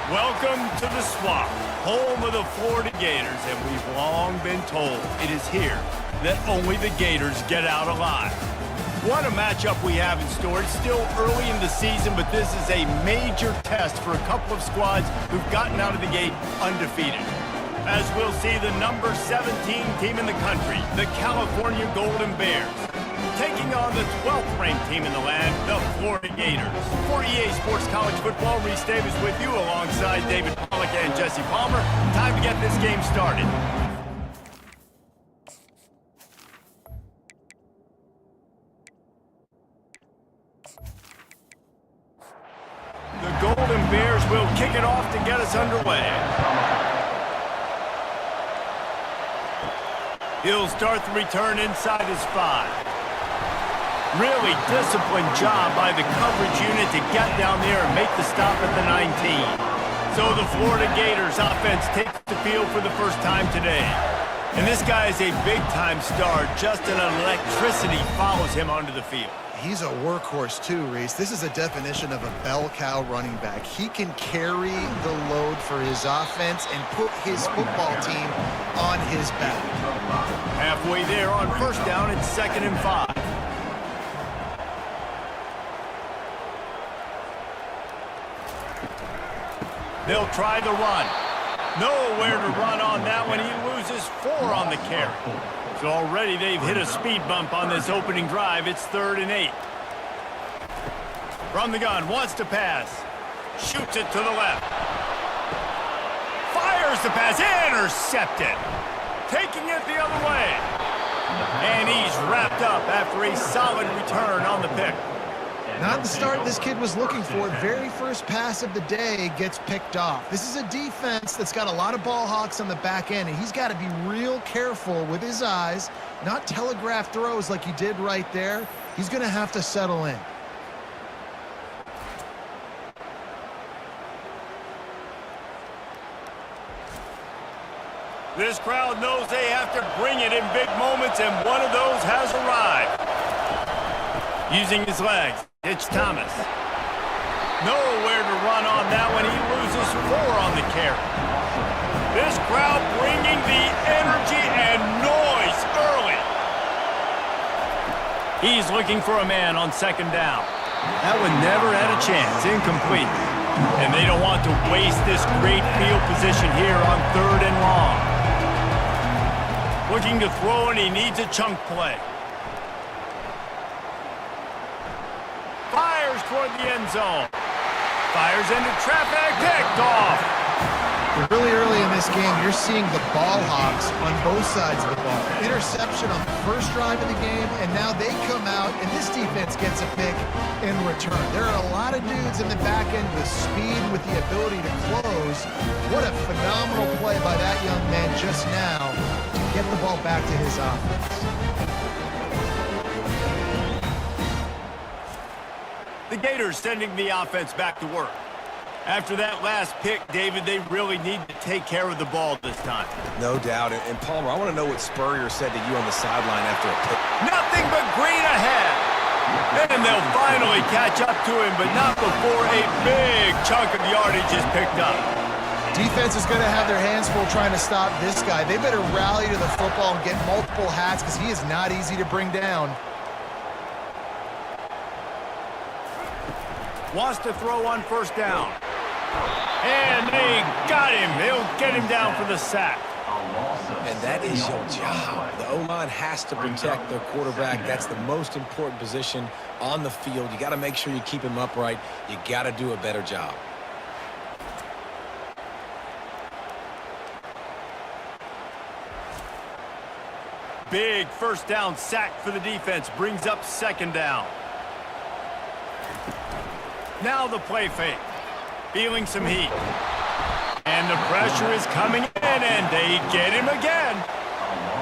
Welcome to the Swamp, home of the Florida Gators, and we've long been told it is here that only the Gators get out alive. What a matchup we have in store. It's still early in the season, but this is a major test for a couple of squads who've gotten out of the gate undefeated. As we'll see the number 17 team in the country, the California Golden Bears, taking on the 12th-ranked team in the land, the Florida Gators. For EA Sports College Football, Reese Davis with you alongside David Pollack and Jesse Palmer. Time to get this game started. The Golden Bears will kick it off to get us underway. He'll start the return inside his 5. Really disciplined job by the coverage unit to get down there and make the stop at the 19. So the Florida Gators offense takes the field for the first time today. And this guy is a big-time star. Just an electricity follows him onto the field. He's a workhorse too, Reese. This is a definition of a bell cow running back. He can carry the load for his offense and put his football team on his back. Halfway there on first down, it's 2nd and 5. They'll try the run. Nowhere to run on that one. He loses 4 on the carry. So already they've hit a speed bump on this opening drive. It's 3rd and 8. From the gun, wants to pass. Shoots it to the left. Fires the pass. Intercepted. Taking it the other way. And he's wrapped up after a solid return on the pick. Not the start this kid was looking for. Very first pass of the day gets picked off. This is a defense that's got a lot of ball hawks on the back end, and he's got to be real careful with his eyes, not telegraph throws like he did right there. He's going to have to settle in. This crowd knows they have to bring it in big moments, and one of those has arrived. Using his legs, it's Thomas. Nowhere to run on that one. He loses 4 on the carry. This crowd bringing the energy and noise early. He's looking for a man on 2nd down. That one never had a chance. Incomplete. And they don't want to waste this great field position here on 3rd and long. Looking to throw, and he needs a chunk play. Fires toward the end zone. Fires into traffic. Picked off. Really early in this game, you're seeing the ball hawks on both sides of the ball. Interception on the first drive of the game, and now they come out, and this defense gets a pick in return. There are a lot of dudes in the back end with speed, with the ability to close. What a phenomenal play by that young man just now to get the ball back to his offense. The Gators sending the offense back to work. After that last pick, David, they really need to take care of the ball this time. No doubt. And Palmer, I want to know what Spurrier said to you on the sideline after a pick. Nothing but green ahead. And they'll finally catch up to him, but not before a big chunk of yardage is picked up. Defense is going to have their hands full trying to stop this guy. They better rally to the football and get multiple hats because he is not easy to bring down. Wants to throw on 1st down. And they got him. They'll get him down for the sack. And that is your job. The O-line has to protect their quarterback. That's the most important position on the field. You got to make sure you keep him upright. You got to do a better job. Big 1st down sack for the defense. Brings up 2nd down. Now the play fake. Feeling some heat. And the pressure is coming in, and they get him again.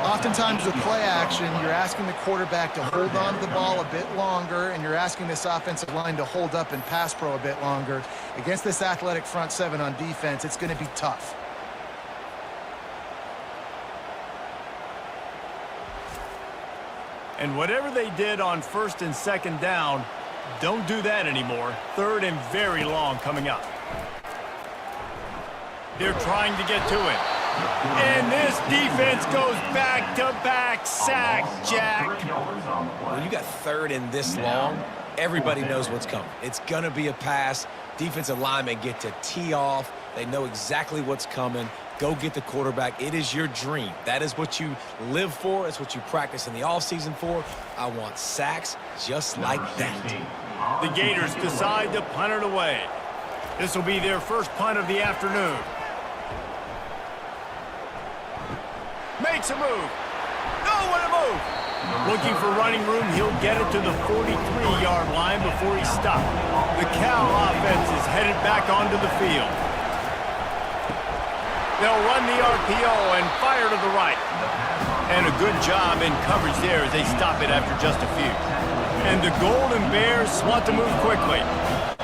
Oftentimes with play action, you're asking the quarterback to hold on to the ball a bit longer, and you're asking this offensive line to hold up and pass pro a bit longer. Against this athletic front 7 on defense, it's going to be tough. And whatever they did on 1st and 2nd down, don't do that anymore. 3rd and very long coming up. They're trying to get to it. And this defense goes back-to-back sack, Jack. When you got third and this long, everybody knows what's coming. It's going to be a pass. Defensive linemen get to tee off. They know exactly what's coming. Go get the quarterback. It is your dream. That is what you live for. It's what you practice in the offseason for. I want sacks just like that. The Gators decide to punt it away. This will be their first punt of the afternoon. Makes a move. Oh, what a move. Looking for running room, he'll get it to the 43-yard line before he's stopped. The Cal offense is headed back onto the field. They'll run the RPO and fire to the right. And a good job in coverage there as they stop it after just a few. And the Golden Bears want to move quickly.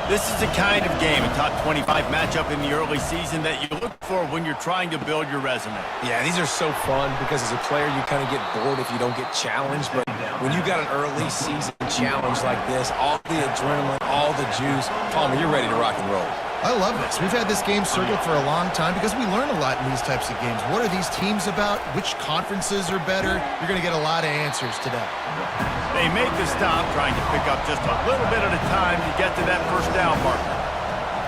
This is the kind of game, a top 25 matchup in the early season, that you look for when you're trying to build your resume. Yeah, these are so fun because as a player, you kind of get bored if you don't get challenged. But when you got an early season challenge like this, all the adrenaline, all the juice, Palmer, you're ready to rock and roll. I love this. We've had this game circled for a long time because we learn a lot in these types of games. What are these teams about? Which conferences are better? You're going to get a lot of answers today. They make the stop, trying to pick up just a little bit at a time to get to that first down marker.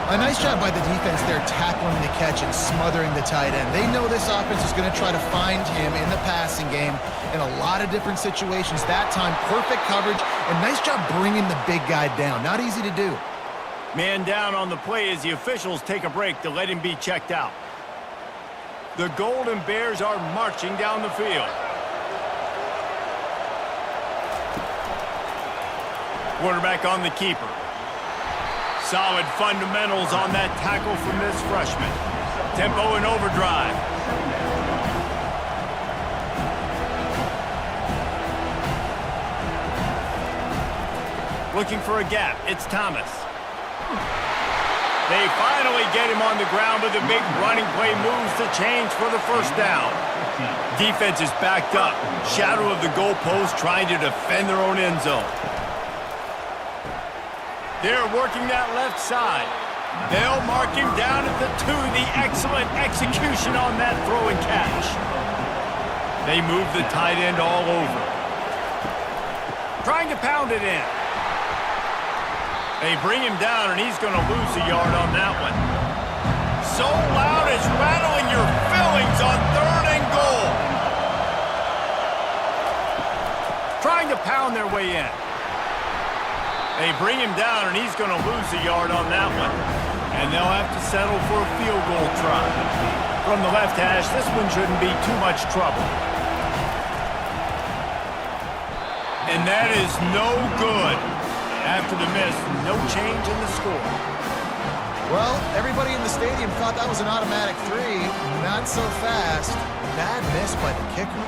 A nice job by the defense there, tackling the catch and smothering the tight end. They know this offense is going to try to find him in the passing game in a lot of different situations. That time, perfect coverage, and nice job bringing the big guy down. Not easy to do. Man down on the play as the officials take a break to let him be checked out. The Golden Bears are marching down the field. Quarterback on the keeper. Solid fundamentals on that tackle from this freshman. Tempo and overdrive. Looking for a gap. It's Thomas. They finally get him on the ground, but the big running play moves the chains for the first down. Defense is backed up. Shadow of the goalpost trying to defend their own end zone. They're working that left side. They'll mark him down at the 2. The excellent execution on that throw and catch. They move the tight end all over. Trying to pound it in. They bring him down, and he's going to lose a yard on that one. So loud it's rattling your fillings on 3rd and goal. Trying to pound their way in. They bring him down, and he's going to lose a yard on that one. And they'll have to settle for a field goal try. From the left hash, this one shouldn't be too much trouble. And that is no good. After the miss, no change in the score. Well, everybody in the stadium thought that was an automatic 3. Not so fast. Bad miss by the kicker.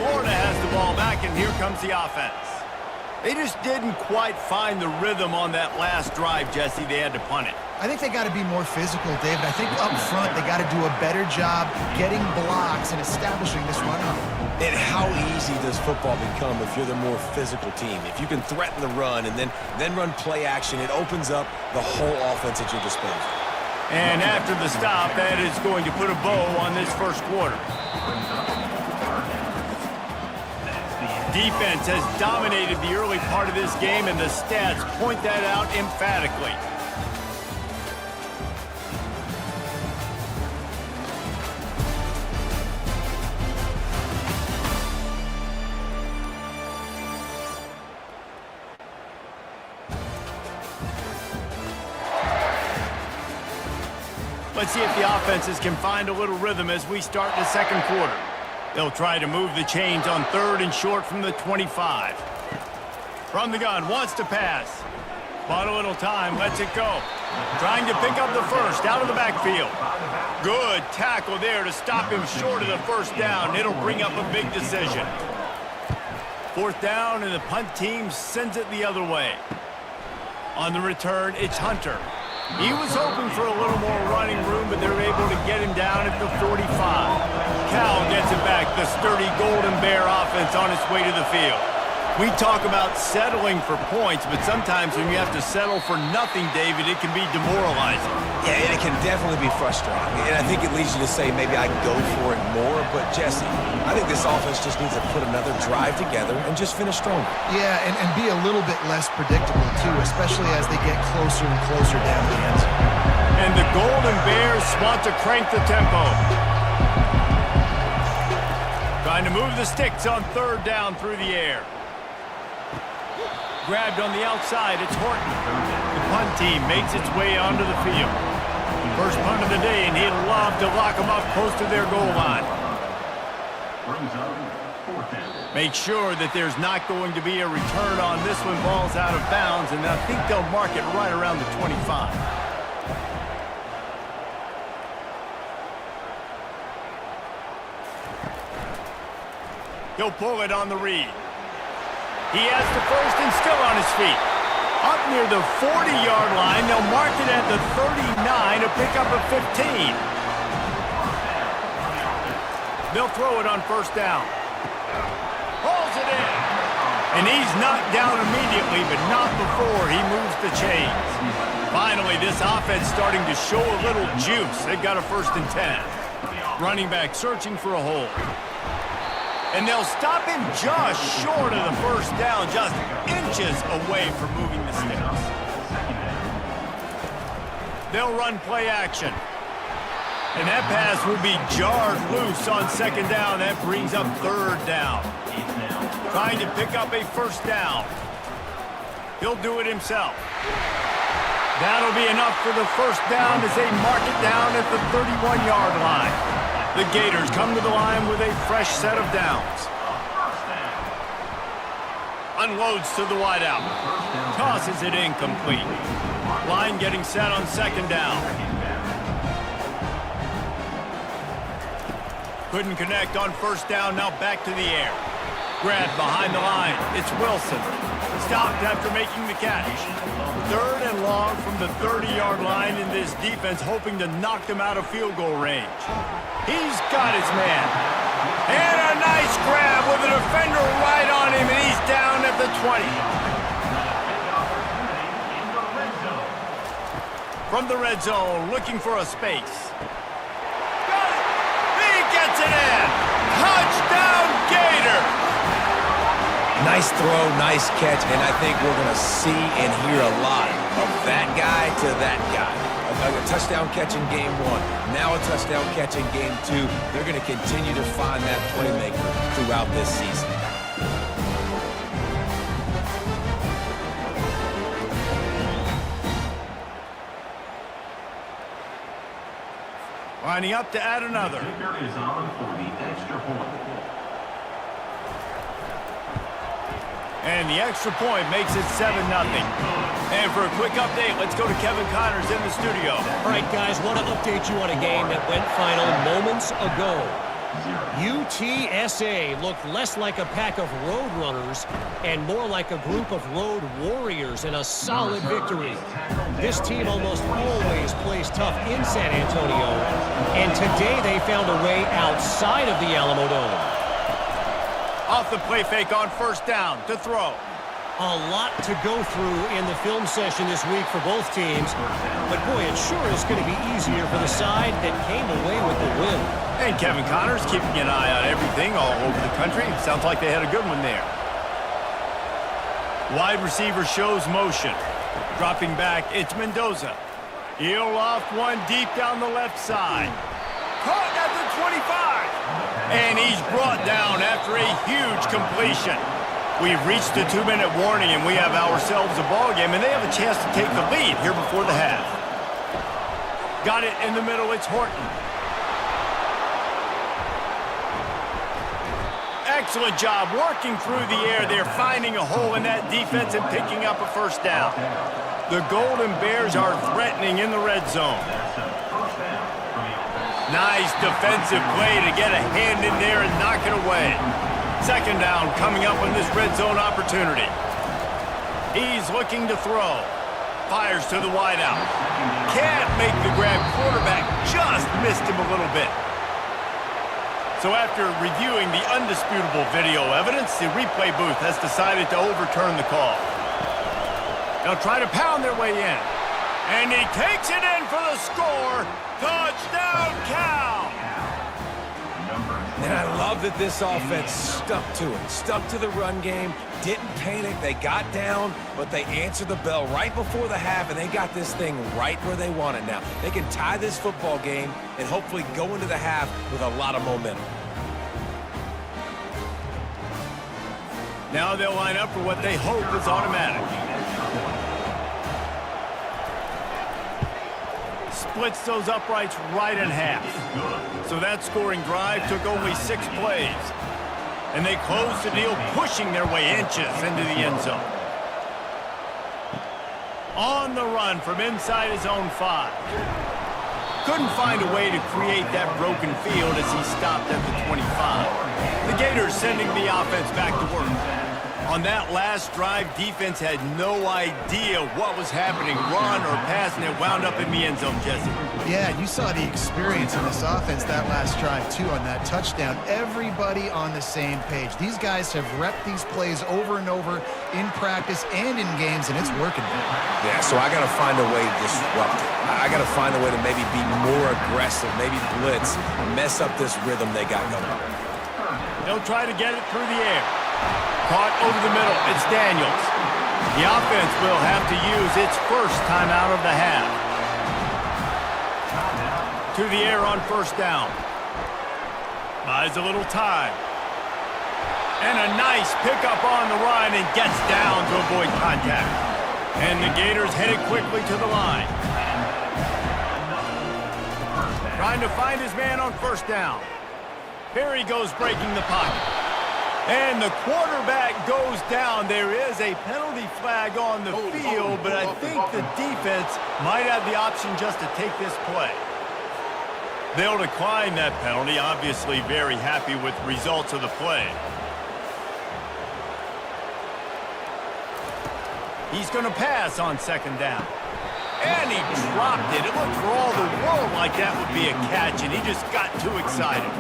Florida has the ball back, and here comes the offense. They just didn't quite find the rhythm on that last drive, Jesse. They had to punt it. I think they got to be more physical, David. I think up front they got to do a better job getting blocks and establishing this run up. And how easy does football become if you're the more physical team? If you can threaten the run and then run play action, it opens up the whole offense at your disposal. And after the stop, that is going to put a bow on this first quarter. Defense has dominated the early part of this game, and the stats point that out emphatically. Let's see if the offenses can find a little rhythm as we start the second quarter. They'll try to move the chains on 3rd and short from the 25. From the gun, wants to pass. Bought a little time, lets it go. Trying to pick up the first out of the backfield. Good tackle there to stop him short of the first down. It'll bring up a big decision. 4th down, and the punt team sends it the other way. On the return, it's Hunter. He was hoping for a little more running room, but they're able to get him down at the 45. Cal gets it back. The sturdy Golden Bear offense on its way to the field. We talk about settling for points, but sometimes when you have to settle for nothing, David, it can be demoralizing. Yeah, and it can definitely be frustrating. And I think it leads you to say maybe I go for it more. But, Jesse, I think this offense just needs to put another drive together and just finish stronger. Yeah, and be a little bit less predictable, too, especially as they get closer and closer down the end zone. And the Golden Bears want to crank the tempo. Trying to move the sticks on third down through the air. Grabbed on the outside, it's Horton. The punt team makes its way onto the field. First punt of the day, and he'd love to lock them up close to their goal line. Make sure that there's not going to be a return on this one. Ball's out of bounds, and I think they'll mark it right around the 25. He'll pull it on the read. He has the first and still on his feet. Up near the 40-yard line, they'll mark it at the 39 to pick up a 15. They'll throw it on first down. Hauls it in. And he's knocked down immediately, but not before he moves the chains. Finally, this offense starting to show a little juice. They've got a 1st and 10. Running back searching for a hole. And they'll stop him just short of the first down, just inches away from moving the sticks. They'll run play action. And that pass will be jarred loose on 2nd down. That brings up 3rd down. Trying to pick up a 1st down. He'll do it himself. That'll be enough for the 1st down as they mark it down at the 31-yard line. The Gators come to the line with a fresh set of downs. Unloads to the wideout. Tosses it incomplete. Line getting set on 2nd down. Couldn't connect on 1st down, now back to the air. Grabbed behind the line. It's Wilson. Stopped after making the catch. 3rd and long from the 30-yard line, in this defense hoping to knock them out of field goal range. He's got his man. And a nice grab with a defender right on him, and he's down at the 20. From the red zone, looking for a space. Got it! He gets it in! Touchdown, Gators! Nice throw, nice catch, and I think we're going to see and hear a lot of that guy to that guy. A touchdown catch in game 1, now a touchdown catch in game 2. They're going to continue to find that playmaker throughout this season. Lining up to add another. And the extra point makes it 7-0. And for a quick update, let's go to Kevin Connors in the studio. All right, guys, want to update you on a game that went final moments ago. UTSA looked less like a pack of road runners and more like a group of road warriors in a solid victory. This team almost always plays tough in San Antonio, and today they found a way outside of the Alamo Dome. Off the play fake on 1st down to throw. A lot to go through in the film session this week for both teams, but boy, it sure is going to be easier for the side that came away with the win. And Kevin Connors keeping an eye on everything all over the country. Sounds like they had a good one there. Wide receiver shows motion. Dropping back, it's Mendoza. He'll loft one deep down the left side. Caught at the 25. And he's brought down after a huge completion. We've reached the 2-minute warning, and we have ourselves a ball game, and they have a chance to take the lead here before the half. Got it in the middle, it's Horton. Excellent job working through the air. They're finding a hole in that defense and picking up a 1st down. The Golden Bears are threatening in the red zone. Nice defensive play to get a hand in there and knock it away. 2nd down coming up on this red zone opportunity. He's looking to throw. Fires to the wideout. Can't make the grab. Quarterback just missed him a little bit. So after reviewing the undisputable video evidence, the replay booth has decided to overturn the call. They'll try to pound their way in. And he takes it in for the score. Touchdown, Cal! And I love that this offense stuck to it, stuck to the run game, didn't panic. They got down, but they answered the bell right before the half, and they got this thing right where they want it now. They can tie this football game and hopefully go into the half with a lot of momentum. Now they'll line up for what they hope is automatic. Splits those uprights right in half. So that scoring drive took only 6 plays. And they closed the deal, pushing their way inches into the end zone. On the run from inside his own 5. Couldn't find a way to create that broken field as he stopped at the 25. The Gators sending the offense back to work. On that last drive, defense had no idea what was happening, run or pass, and it wound up in the end zone, Jesse. Yeah, you saw the experience in this offense that last drive, too, on that touchdown. Everybody on the same page. These guys have repped these plays over and over in practice and in games, and it's working. Yeah, so I got to find a way to disrupt it. I got to find a way to maybe be more aggressive, maybe blitz, mess up this rhythm they got going. They'll try to get it through the air. Caught over the middle. It's Daniels. The offense will have to use its first timeout of the half. To the air on first down. Buys a little time. And a nice pickup on the run and gets down to avoid contact. And the Gators headed quickly to the line. Trying to find his man on first down. Perry goes breaking the pocket. And the quarterback goes down. There is a penalty flag on the field, but I think the defense might have the option just to take this play. They'll decline that penalty, obviously very happy with the results of the play. He's going to pass on second down. And he dropped it. It looked for all the world like that would be a catch, and he just got too excited.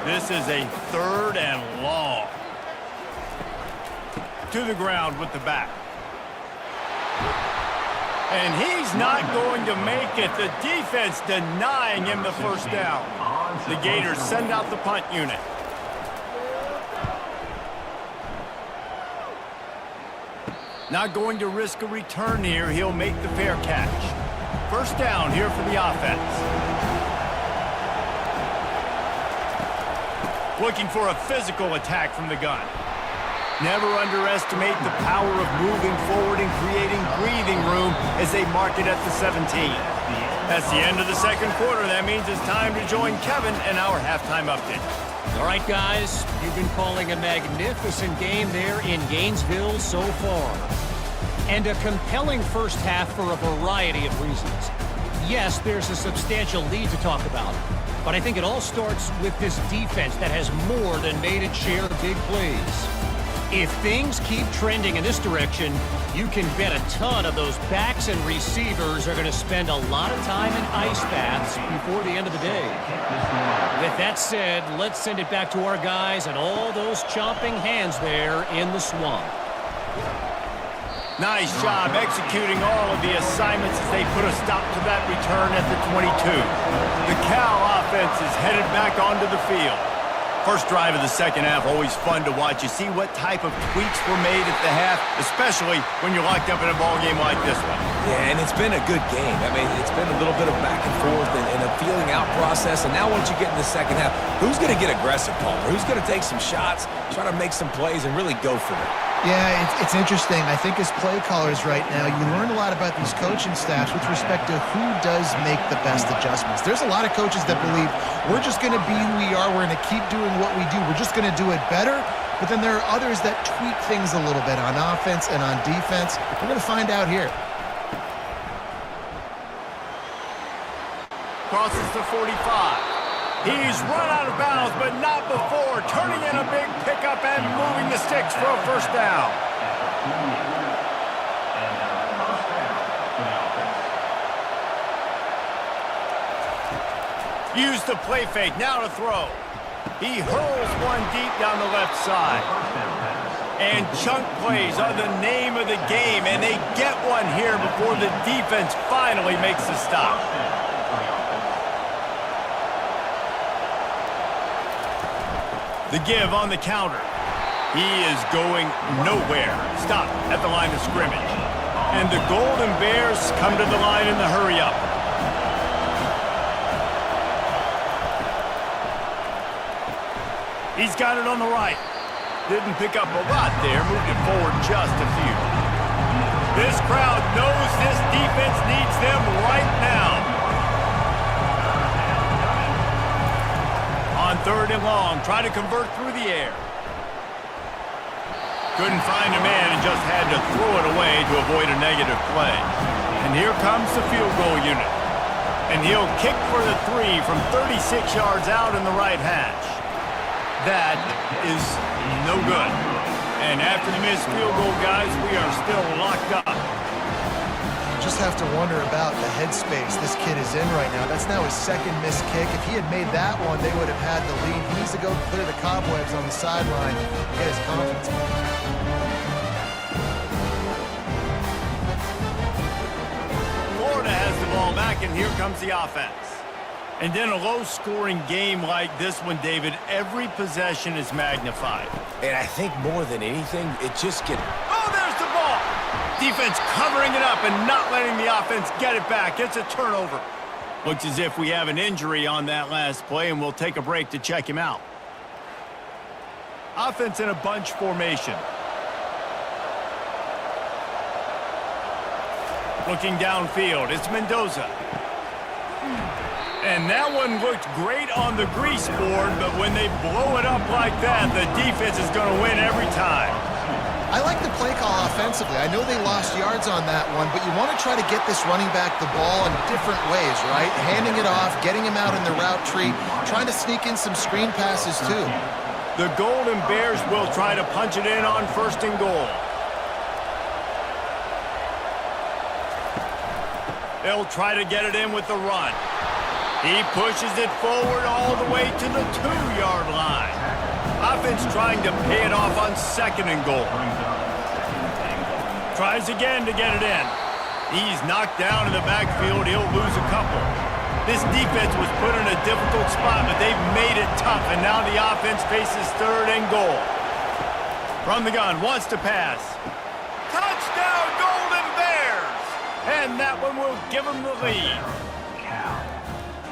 This is a 3rd and long. To the ground with the back. And he's not going to make it. The defense denying him the first down. The Gators send out the punt unit. Not going to risk a return here. He'll make the fair catch. First down here for the offense. Looking for a physical attack from the gun. Never underestimate the power of moving forward and creating breathing room as they mark it at the 17. That's the end of the second quarter. That means it's time to join Kevin and our halftime update. All right, guys, you've been calling a magnificent game there in Gainesville so far. And a compelling first half for a variety of reasons. Yes, there's a substantial lead to talk about, but I think it all starts with this defense that has more than made its share of big plays. If things keep trending in this direction, you can bet a ton of those backs and receivers are going to spend a lot of time in ice baths before the end of the day. With that said, let's send it back to our guys and all those chomping hands there in the swamp. Nice job executing all of the assignments as they put a stop to that return at the 22. The Cal offense is headed back onto the field. First drive of the second half, always fun to watch. You see what type of tweaks were made at the half, especially when you're locked up in a ball game like this one. Yeah, and it's been a good game. I mean, it's been a little bit of back and forth and a feeling out process. And now once you get in the second half, who's going to get aggressive, Palmer? Who's going to take some shots, try to make some plays, and really go for it? Yeah, it's interesting. I think as play callers right now, you learn a lot about these coaching staffs with respect to who does make the best adjustments. There's a lot of coaches that believe we're just going to be who we are. We're going to keep doing what we do. We're just going to do it better. But then there are others that tweak things a little bit on offense and on defense. We're going to find out here. Crosses the 45. He's run out of bounds, but not before turning in a big pickup and moving the sticks for a first down. Use the play fake, now to throw. He hurls one deep down the left side. And chunk plays are the name of the game, and they get one here before the defense finally makes the stop. The give on the counter. He is going nowhere. Stop at the line of scrimmage. And the Golden Bears come to the line in the hurry-up. He's got it on the right. Didn't pick up a lot there, moved it forward just a few. This crowd knows this defense needs them right now. On 3rd and long, try to convert through the air. Couldn't find a man and just had to throw it away to avoid a negative play. And here comes the field goal unit. And he'll kick for the 3 from 36 yards out in the right hash. That is no good. And after the missed field goal, guys, we are still locked up. Just have to wonder about the headspace this kid is in right now. That's now his 2nd missed kick. If he had made that one, they would have had the lead. He needs to go clear the cobwebs on the sideline, get his confidence back. Florida has the ball back, and here comes the offense. And in a low-scoring game like this one, David, every possession is magnified. And I think more than anything, it just gets... Oh, there's the ball! Defense covering it up and not letting the offense get it back. It's a turnover. Looks as if we have an injury on that last play, and we'll take a break to check him out. Offense in a bunch formation. Looking downfield, it's Mendoza. And that one looked great on the grease board, but when they blow it up like that, the defense is going to win every time. I like the play call offensively. I know they lost yards on that one, but you want to try to get this running back the ball in different ways, right? Handing it off, getting him out in the route tree, trying to sneak in some screen passes too. The Golden Bears will try to punch it in on 1st and goal. They'll try to get it in with the run. He pushes it forward all the way to the 2-yard line. Offense trying to pay it off on 2nd and goal. Tries again to get it in. He's knocked down in the backfield. He'll lose a couple. This defense was put in a difficult spot, but they've made it tough, and now the offense faces 3rd and goal. From the gun, wants to pass. Touchdown, Golden Bears! And that one will give them the lead.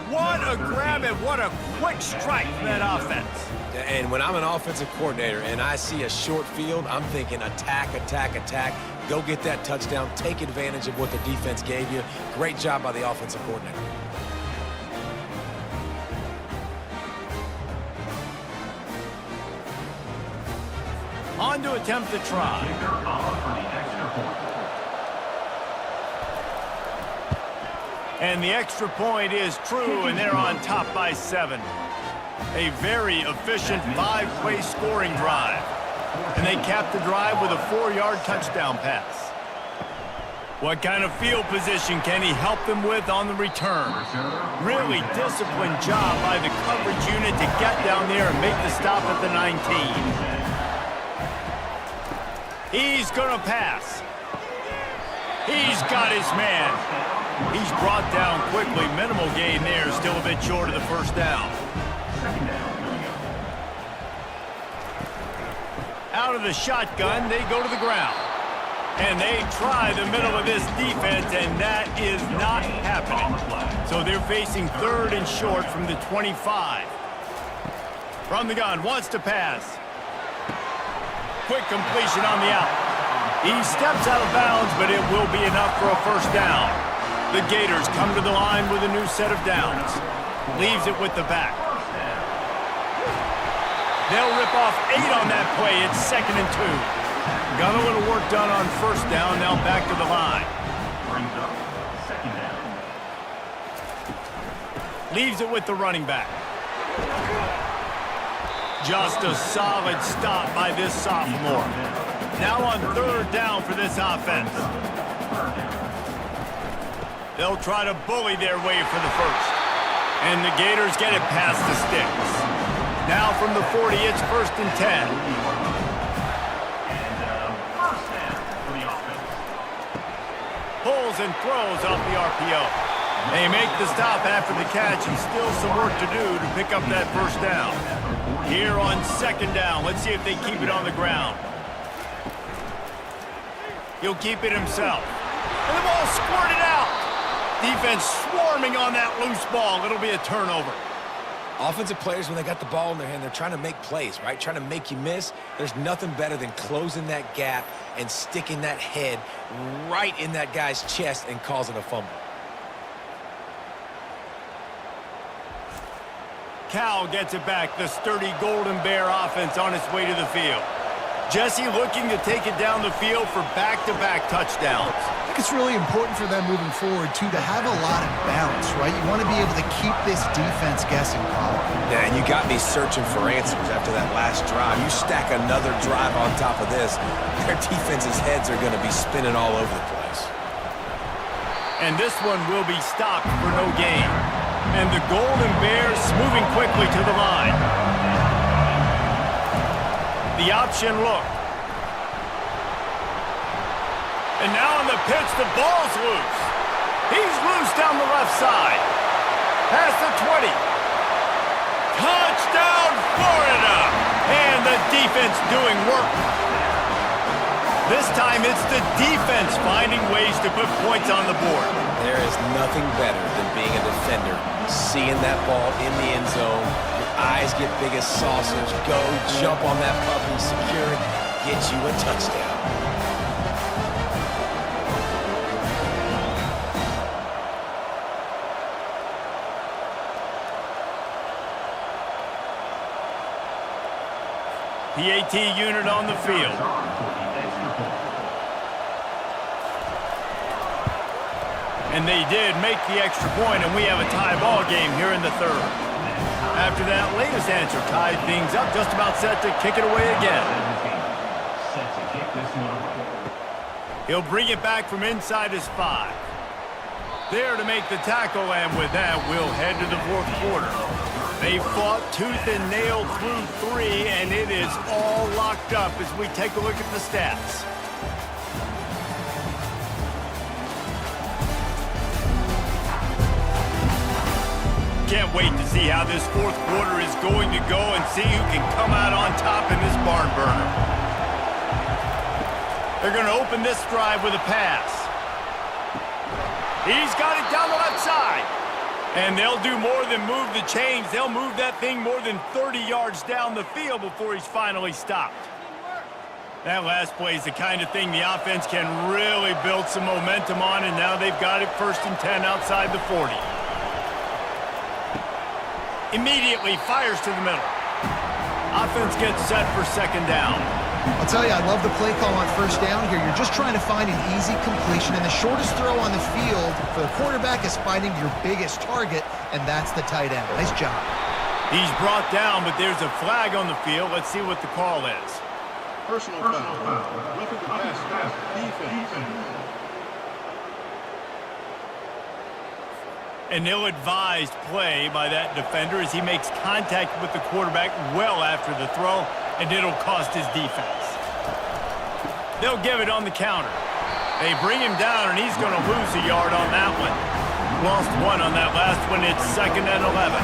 What a grab and what a quick strike from that offense. And when I'm an offensive coordinator and I see a short field, I'm thinking attack, attack, attack. Go get that touchdown. Take advantage of what the defense gave you. Great job by the offensive coordinator. On to attempt the try. And the extra point is true, and they're on top by 7. A very efficient 5-play scoring drive. And they cap the drive with a 4-yard touchdown pass. What kind of field position can he help them with on the return? Really disciplined job by the coverage unit to get down there and make the stop at the 19. He's going to pass. He's got his man. He's brought down quickly. Minimal gain there. Still a bit short of the 1st down. Out of the shotgun, they go to the ground. And they try the middle of this defense, and that is not happening. So they're facing 3rd and short from the 25. From the gun, wants to pass. Quick completion on the out. He steps out of bounds, but it will be enough for a 1st down. The Gators come to the line with a new set of downs. Leaves it with the back. They'll rip off 8 on that play. It's 2nd and 2. Got a little work done on 1st down. Now back to the line. Leaves it with the running back. Just a solid stop by this sophomore. Now on 3rd down for this offense. They'll try to bully their way for the 1st. And the Gators get it past the sticks. Now from the 40, it's 1st and 10. Pulls and throws off the RPO. They make the stop after the catch, and still some work to do to pick up that 1st down. Here on 2nd down, let's see if they keep it on the ground. He'll keep it himself. And the ball squirted out. Defense swarming on that loose ball. It'll be a turnover. Offensive players, when they got the ball in their hand, they're trying to make plays, right? Trying to make you miss. There's nothing better than closing that gap and sticking that head right in that guy's chest and causing a fumble. Cal gets it back. The sturdy Golden Bear offense on its way to the field. Jesse looking to take it down the field for back-to-back touchdowns. I think it's really important for them moving forward, too, to have a lot of balance, right? You want to be able to keep this defense guessing, Paul. Yeah, and you got me searching for answers after that last drive. You stack another drive on top of this, their defense's heads are going to be spinning all over the place. And this one will be stopped for no gain. And the Golden Bears moving quickly to the line. The option look. And now on the pitch, the ball's loose. He's loose down the left side. Past the 20. Touchdown, Florida! And the defense doing work. This time it's the defense finding ways to put points on the board. There is nothing better than being a defender, seeing that ball in the end zone. Your eyes get big as sausage. Go, jump on that puppy, secure it, get you a touchdown. PAT unit on the field. And they did make the extra point, and we have a tie ball game here in the 3rd. After that latest answer tied things up, just about set to kick it away again. He'll bring it back from inside his 5. There to make the tackle, and with that, we'll head to the 4th quarter. They fought tooth and nail through 3, and it is all locked up as we take a look at the stats. Can't wait to see how this 4th quarter is going to go and see who can come out on top in this barn burner. They're going to open this drive with a pass. He's got it down the left side. And they'll do more than move the chains. They'll move that thing more than 30 yards down the field before he's finally stopped. That last play is the kind of thing the offense can really build some momentum on, and now they've got it 1st and 10 outside the 40. Immediately fires to the middle. Offense gets set for 2nd down. I'll tell you, I love the play call on 1st down here. You're just trying to find an easy completion, and the shortest throw on the field for the quarterback is finding your biggest target, and that's the tight end. Nice job. He's brought down, but there's a flag on the field. Let's see what the call is. Personal foul. Roughing the pass. Defense. An ill-advised play by that defender as he makes contact with the quarterback well after the throw, and it'll cost his defense. They'll give it on the counter. They bring him down, and he's going to lose a yard on that one. Lost 1 on that last one. It's 2nd and 11.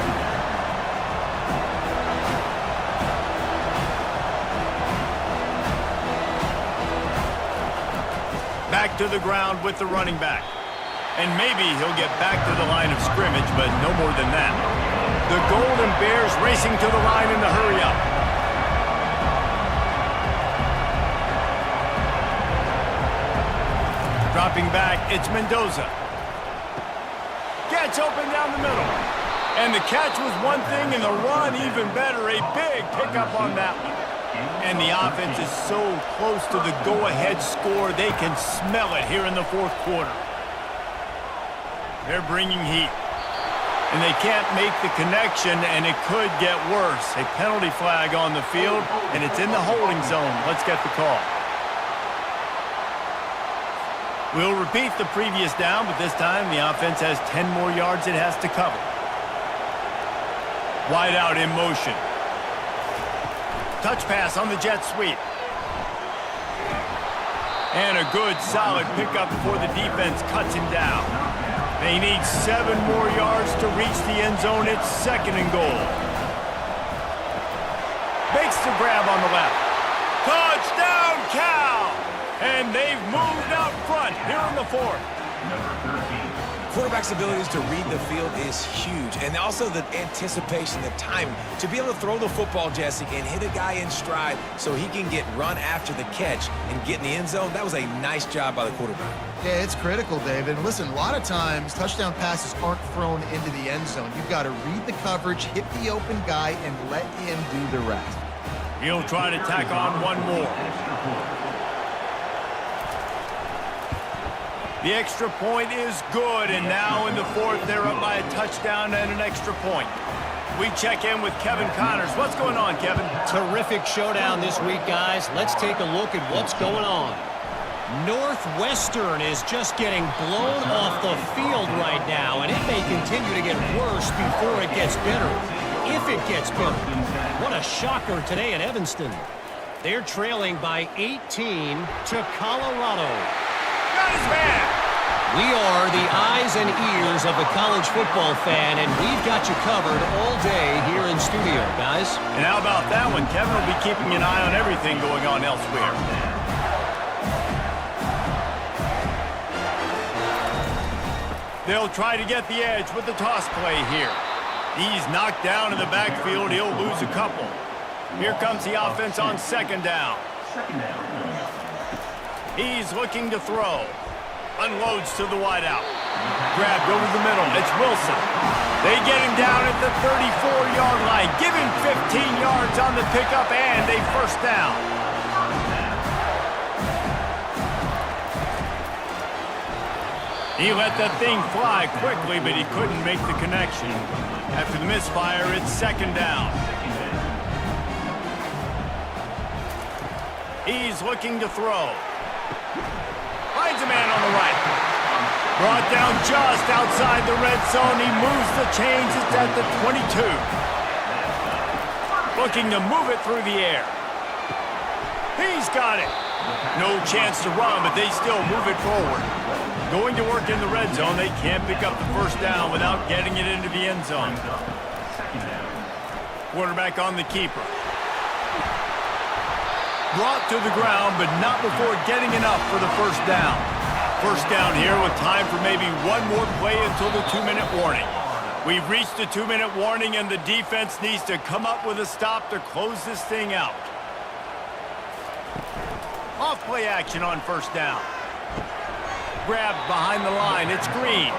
Back to the ground with the running back. And maybe he'll get back to the line of scrimmage, but no more than that. The Golden Bears racing to the line in the hurry-up. Dropping back, it's Mendoza. Gets open down the middle. And the catch was one thing, and the run even better. A big pickup on that one. And the offense is so close to the go-ahead score, they can smell it here in the 4th quarter. They're bringing heat. And they can't make the connection, and it could get worse. A penalty flag on the field, and it's in the holding zone. Let's get the call. We'll repeat the previous down, but this time the offense has 10 more yards it has to cover. Wide out in motion. Touch pass on the jet sweep. And a good, solid pickup before the defense cuts him down. They need 7 more yards to reach the end zone. It's 2nd and goal. Makes the grab on the left. Touchdown, Cal! And they've moved out front here in the 4th. Quarterback's abilities to read the field is huge, and also the anticipation, the timing. To be able to throw the football, Jesse, and hit a guy in stride so he can get run after the catch and get in the end zone, that was a nice job by the quarterback. Yeah, it's critical, David. And listen, a lot of times touchdown passes aren't thrown into the end zone. You've got to read the coverage, hit the open guy, and let him do the rest. He'll try to tack on one more. The extra point is good, and now in the 4th, they're up by a touchdown and an extra point. We check in with Kevin Connors. What's going on, Kevin? Terrific showdown this week, guys. Let's take a look at what's going on. Northwestern is just getting blown off the field right now, and it may continue to get worse before it gets better. If it gets better. What a shocker today in Evanston. They're trailing by 18 to Colorado. Got his man! We are the eyes and ears of the college football fan, and we've got you covered all day here in studio, guys. And how about that one? Kevin will be keeping an eye on everything going on elsewhere. They'll try to get the edge with the toss play here. He's knocked down in the backfield. He'll lose a couple. Here comes the offense on 2nd down. He's looking to throw. Unloads to the wideout. Grabbed over the middle. It's Wilson. They get him down at the 34-yard line. Give him 15 yards on the pickup and a 1st down. He let that thing fly quickly, but he couldn't make the connection. After the misfire, it's 2nd down. He's looking to throw. Finds a man on the right. Brought down just outside the red zone. He moves the chains. It's at the 22. Looking to move it through the air. He's got it. No chance to run, but they still move it forward. Going to work in the red zone. They can't pick up the 1st down without getting it into the end zone. Quarterback on the keeper. Brought to the ground, but not before getting enough for the 1st down. 1st down here with time for maybe one more play until the 2-minute warning. We've reached the 2-minute warning, and the defense needs to come up with a stop to close this thing out. Off play action on 1st down. Grabbed behind the line. It's Green.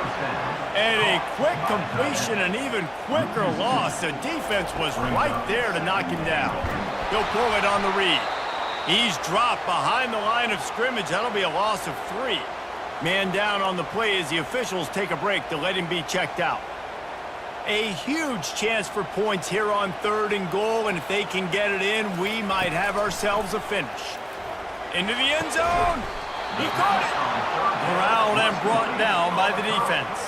And a quick completion, an even quicker loss. The defense was right there to knock him down. He'll pull it on the read. He's dropped behind the line of scrimmage. That'll be a loss of 3. Man down on the play as the officials take a break to let him be checked out. A huge chance for points here on 3rd and goal, and if they can get it in, we might have ourselves a finish. Into the end zone. He caught it. Corralled and brought down by the defense.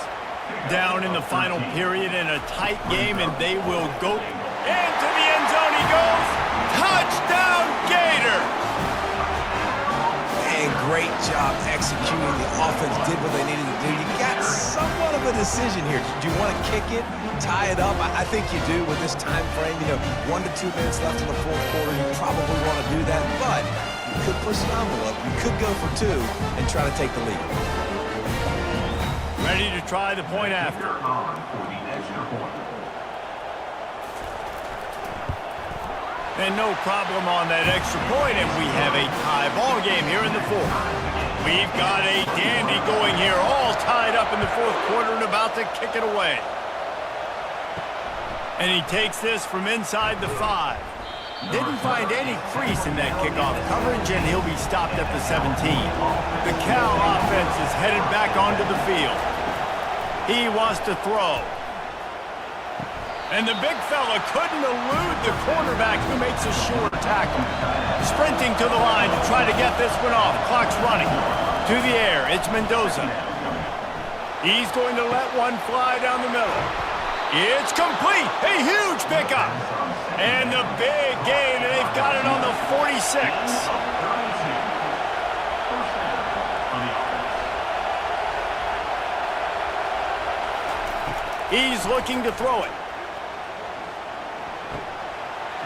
Down in the final period in a tight game, and they will go into the end zone. He goes. Touchdown, Gators! And great job executing. The offense did what they needed to do. You got somewhat of a decision here. Do you want to kick it, tie it up? I think you do with this time frame. 1 to 2 minutes left in the 4th quarter. You probably want to do that, but you could push the envelope. You could go for 2 and try to take the lead. Ready to try the point after. And no problem on that extra point, and we have a tie ball game here in the 4th. We've got a dandy going here, all tied up in the 4th quarter and about to kick it away. And he takes this from inside the 5. Didn't find any crease in that kickoff coverage, and he'll be stopped at the 17. The Cal offense is headed back onto the field. He wants to throw. And the big fella couldn't elude the cornerback who makes a sure tackle. Sprinting to the line to try to get this one off. Clock's running. To the air, it's Mendoza. He's going to let one fly down the middle. It's complete. A huge pickup. And the big gain, and they've got it on the 46. He's looking to throw it.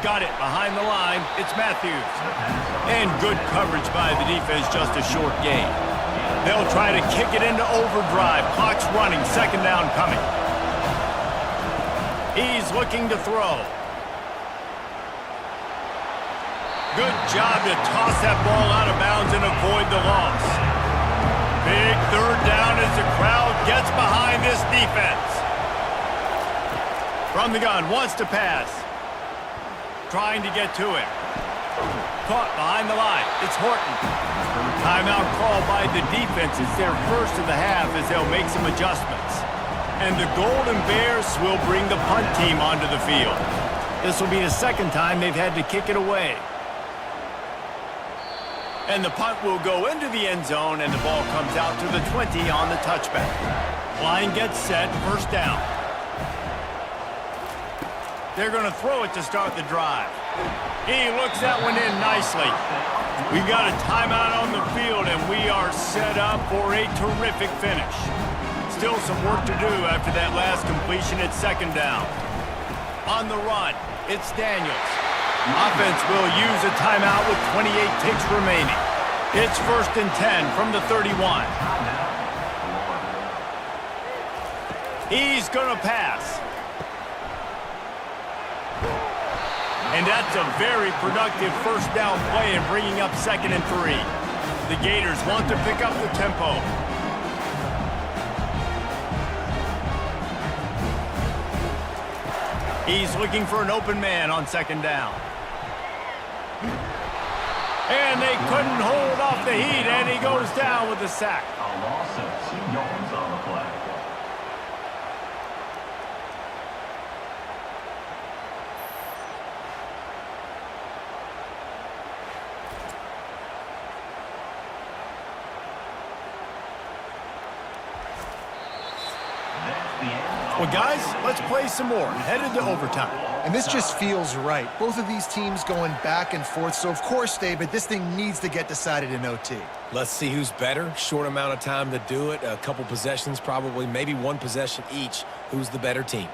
Got it behind the line. It's Matthews. And good coverage by the defense, just a short gain. They'll try to kick it into overdrive. Clock's running, second down coming. He's looking to throw. Good job to toss that ball out of bounds and avoid the loss. Big third down as the crowd gets behind this defense. From the gun, wants to pass. Trying to get to it. Caught behind the line. It's Horton. Timeout called by the defense. It's their first of the half as they'll make some adjustments. And the Golden Bears will bring the punt team onto the field. This will be the second time they've had to kick it away. And the punt will go into the end zone, and the ball comes out to the 20 on the touchback. Line gets set, first down. They're going to throw it to start the drive. He looks that one in nicely. We've got a timeout on the field, and we are set up for a terrific finish. Still some work to do after that last completion at second down. On the run, it's Daniels. Offense will use a timeout with 28 ticks remaining. It's 1st and 10 from the 31. He's going to pass. And that's a very productive first down play in bringing up 2nd and 3. The Gators want to pick up the tempo. He's looking for an open man on 2nd down. And they couldn't hold off the heat, and he goes down with a sack. A loss of 2 yards on the play. Well, guys, let's play some more. Headed to overtime. And this just feels right. Both of these teams going back and forth. So, of course, David, this thing needs to get decided in OT. Let's see who's better. Short amount of time to do it. A couple possessions probably, maybe one possession each. Who's the better team?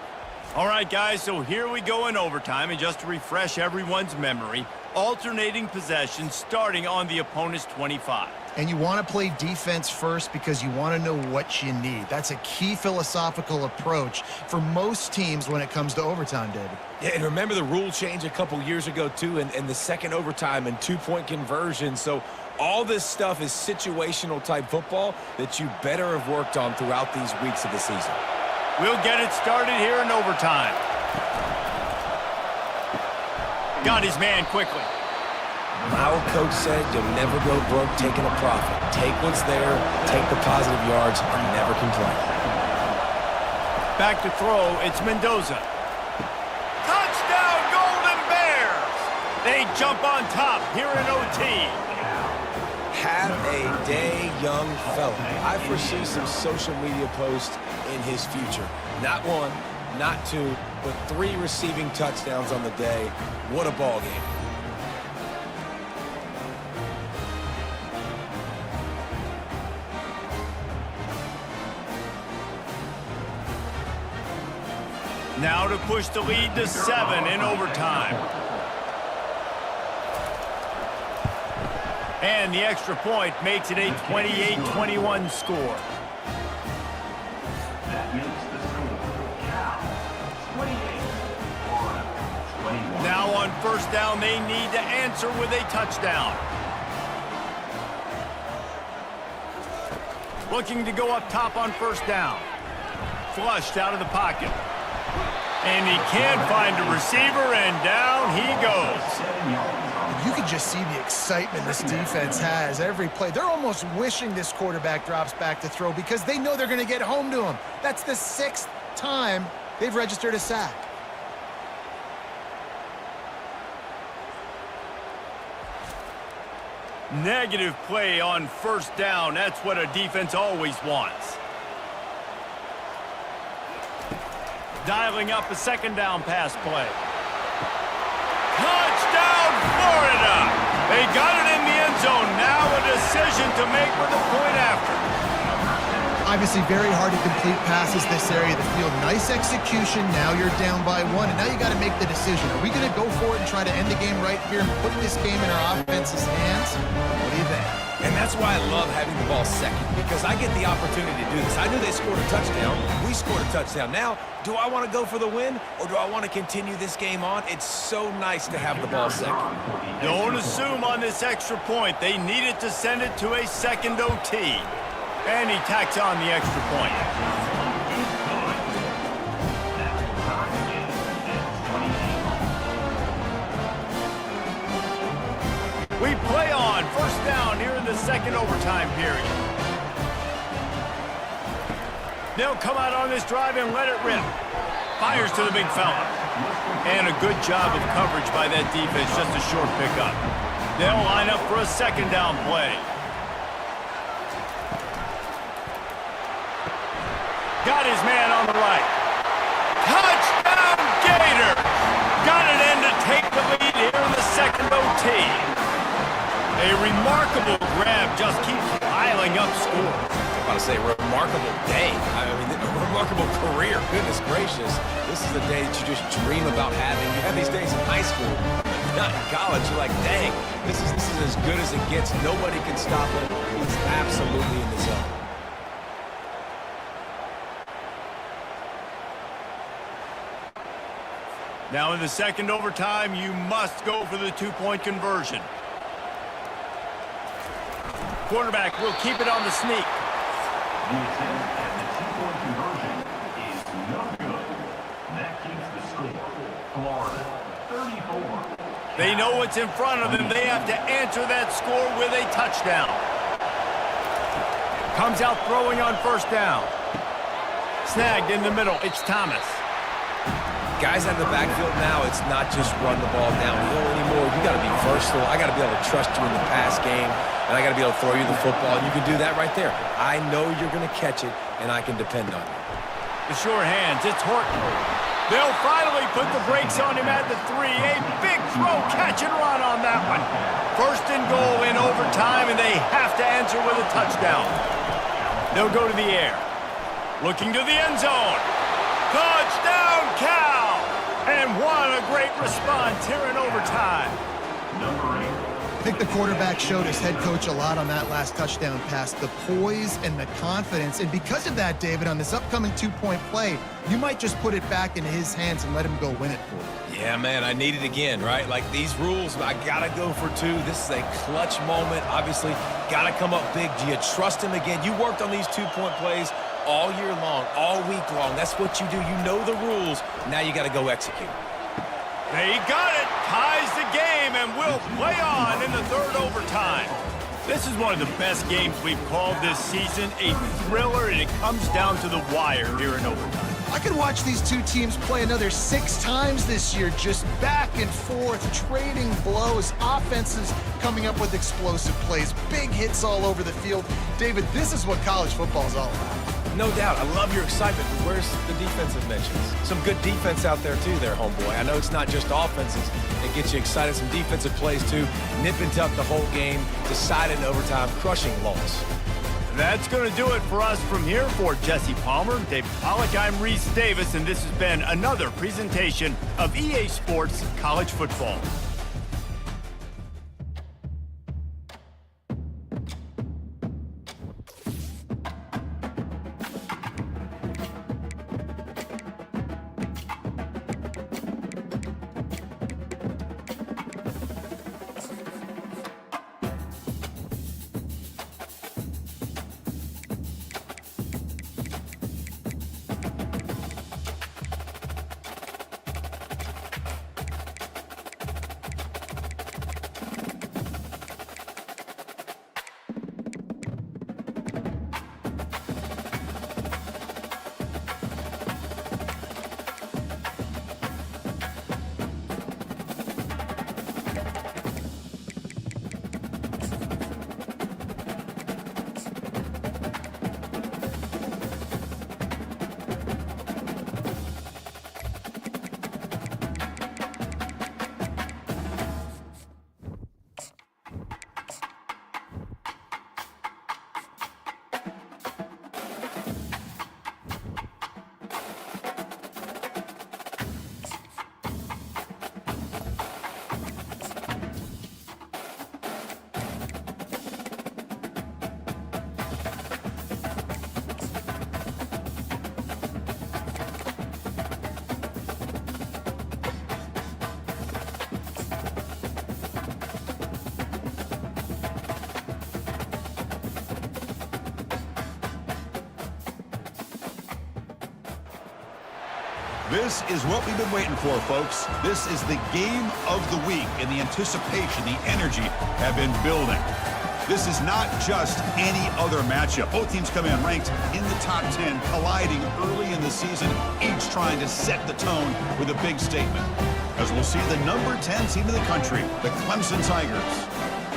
All right, guys, so here we go in overtime. And just to refresh everyone's memory, alternating possessions starting on the opponent's 25. And you want to play defense first because you want to know what you need. That's a key philosophical approach for most teams when it comes to overtime, David. Yeah, and remember the rule change a couple years ago, too, and the second overtime and 2-point conversion. So all this stuff is situational type football that you better have worked on throughout these weeks of the season. We'll get it started here in overtime. Got his man quickly. Our coach said you'll never go broke taking a profit. Take what's there, take the positive yards, and never complain. Back to throw, it's Mendoza. Touchdown, Golden Bears! They jump on top here in OT. Have a day, young fella. I foresee some social media posts in his future. Not one, not two, but 3 receiving touchdowns on the day. What a ball game. Now to push the lead to 7 in overtime. And the extra point makes it a 28-21 score. That makes the score. Cal, 28-21. Now on first down, they need to answer with a touchdown. Looking to go up top on first down. Flushed out of the pocket. And he can't find a receiver, and down he goes. You can just see the excitement this defense has every play. They're almost wishing this quarterback drops back to throw because they know they're going to get home to him. That's the 6th time they've registered a sack. Negative play on first down. That's what a defense always wants. dialing up a second down pass play. Touchdown, Florida! They got it in the end zone. Now a decision to make with the point after. Obviously very hard to complete passes this area of the field. Nice execution. Now you're down by 1, and now you got to make the decision. Are we going to go for it and try to end the game right here and put this game in our offense's hands? What do you think? And that's why I love having the ball second, because I get the opportunity to do this. I knew they scored a touchdown. We scored a touchdown. Now, do I want to go for the win, or do I want to continue this game on? It's so nice to have the ball second. Don't assume on this extra point. They needed to send it to a second OT. And he tacks on the extra point. We play on. First down here in the second overtime period. They'll come out on this drive and let it rip. Fires to the big fella. And a good job of coverage by that defense. Just a short pickup. They'll line up for a second down play. Got his man on the right. Touchdown, Gators! Got it in to take the lead here in the second OT. A remarkable grab just keeps piling up scores. I'm about to say, remarkable day. I mean, a remarkable career. Goodness gracious. This is the day that you just dream about having. You have these days in high school, not in college. You're like, dang, this is as good as it gets. Nobody can stop it. He's absolutely in the zone. Now in the second overtime, you must go for the two-point conversion. Quarterback will keep it on the sneak. The attempt at the two-point conversion is no good. That keeps the score. Florida, 34. They know what's in front of them. They have to answer that score with a touchdown. Comes out throwing on first down. Snagged in the middle. It's Thomas. Guys out of the backfield now, it's not just run the ball downhill anymore. You got to be versatile. I got to be able to trust you in the pass game, and I got to be able to throw you the football, and you can do that right there. I know you're going to catch it, and I can depend on you. The sure hands, it's Horton. They'll finally put the brakes on him at the 3. A big throw, catch and run on that one. First and goal in overtime, and they have to answer with a touchdown. They'll go to the air. Looking to the end zone. Touchdown, Cal! And what a great response here in overtime. Number 8. I think the quarterback showed his head coach a lot on that last touchdown pass, the poise and the confidence. And because of that, David, on this upcoming two-point play, you might just put it back into his hands and let him go win it for you. Yeah, man, I need it again, right? Like these rules, I got to go for 2. This is a clutch moment. Obviously, got to come up big. Do you trust him again? You worked on these two-point plays all year long, all week long. That's what you do. You know the rules. Now you got to go execute. They got it. Ties the game and will play on in the third overtime. This is one of the best games we've called this season. A thriller, and it comes down to the wire here in overtime. I could watch these two teams play another 6 times this year, just back and forth, trading blows, offenses coming up with explosive plays, big hits all over the field. David, this is what college football is all about. No doubt. I love your excitement. Where's the defensive mentions? Some good defense out there, too, there, homeboy. I know it's not just offenses that get you excited. Some defensive plays, too. Nip and tuck the whole game. Decided in overtime. Crushing loss. That's going to do it for us from here. For Jesse Palmer, David Pollack, I'm Reese Davis, and this has been another presentation of EA Sports College Football. This is what we've been waiting for, folks. This is the game of the week, and the anticipation, the energy have been building. This is not just any other matchup. Both teams come in ranked in the top 10, colliding early in the season, each trying to set the tone with a big statement. As we'll see the number 10 team in the country, the Clemson Tigers,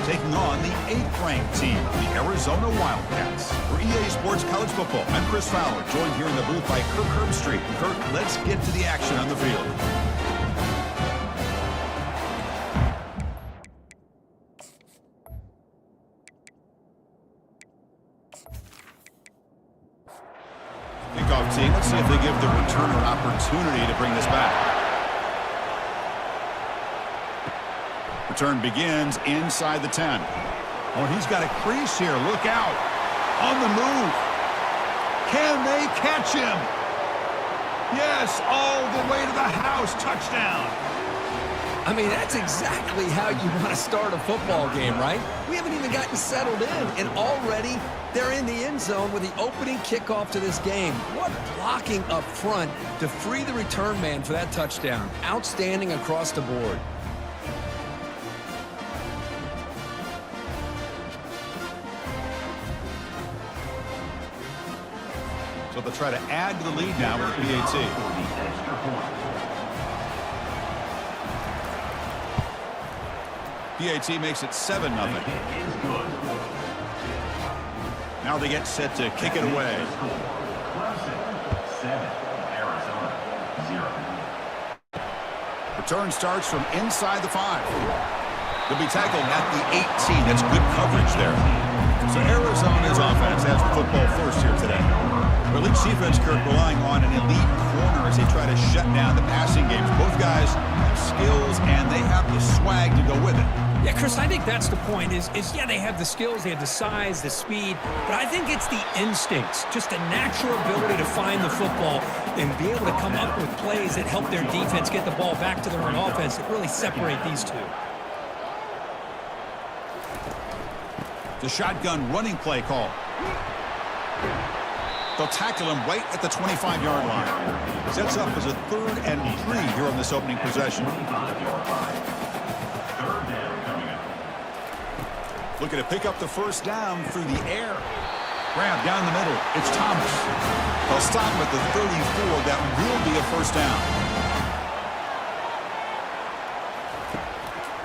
taking on the 8th-ranked team, the Arizona Wildcats. For EA Sports College Football, I'm Chris Fowler, joined here in the booth by Kirk Herbstreit. Kirk, let's get to the action on the field. Kickoff team, let's see if they give the returner an opportunity to bring this back. Return begins inside the 10. Oh, he's got a crease here. Look out. On the move. Can they catch him? Yes, all the way to the house. Touchdown. I mean, that's exactly how you want to start a football game, right? We haven't even gotten settled in, and already they're in the end zone with the opening kickoff to this game. What blocking up front to free the return man for that touchdown. Outstanding across the board. So they'll try to add to the lead now with the PAT. PAT makes it 7-0. Now they get set to kick it away. Return starts from inside the 5. They'll be tackled at the 18. That's good coverage there. So Arizona's offense has the football first here today. Their elite defense, Kirk, relying on an elite corner as they try to shut down the passing games. Both guys have skills, and they have the swag to go with it. Yeah, Chris, I think that's the point is yeah, they have the skills, they have the size, the speed, but I think it's the instincts, just a natural ability to find the football and be able to come up with plays that help their defense get the ball back to their own offense that really separate these two. The shotgun running play call. They'll tackle him right at the 25-yard line. Sets up as a 3rd and 3 here on this opening possession. Looking to pick up the first down through the air. Grab down the middle. It's Thomas. They'll stop him at the 34. That will be a first down.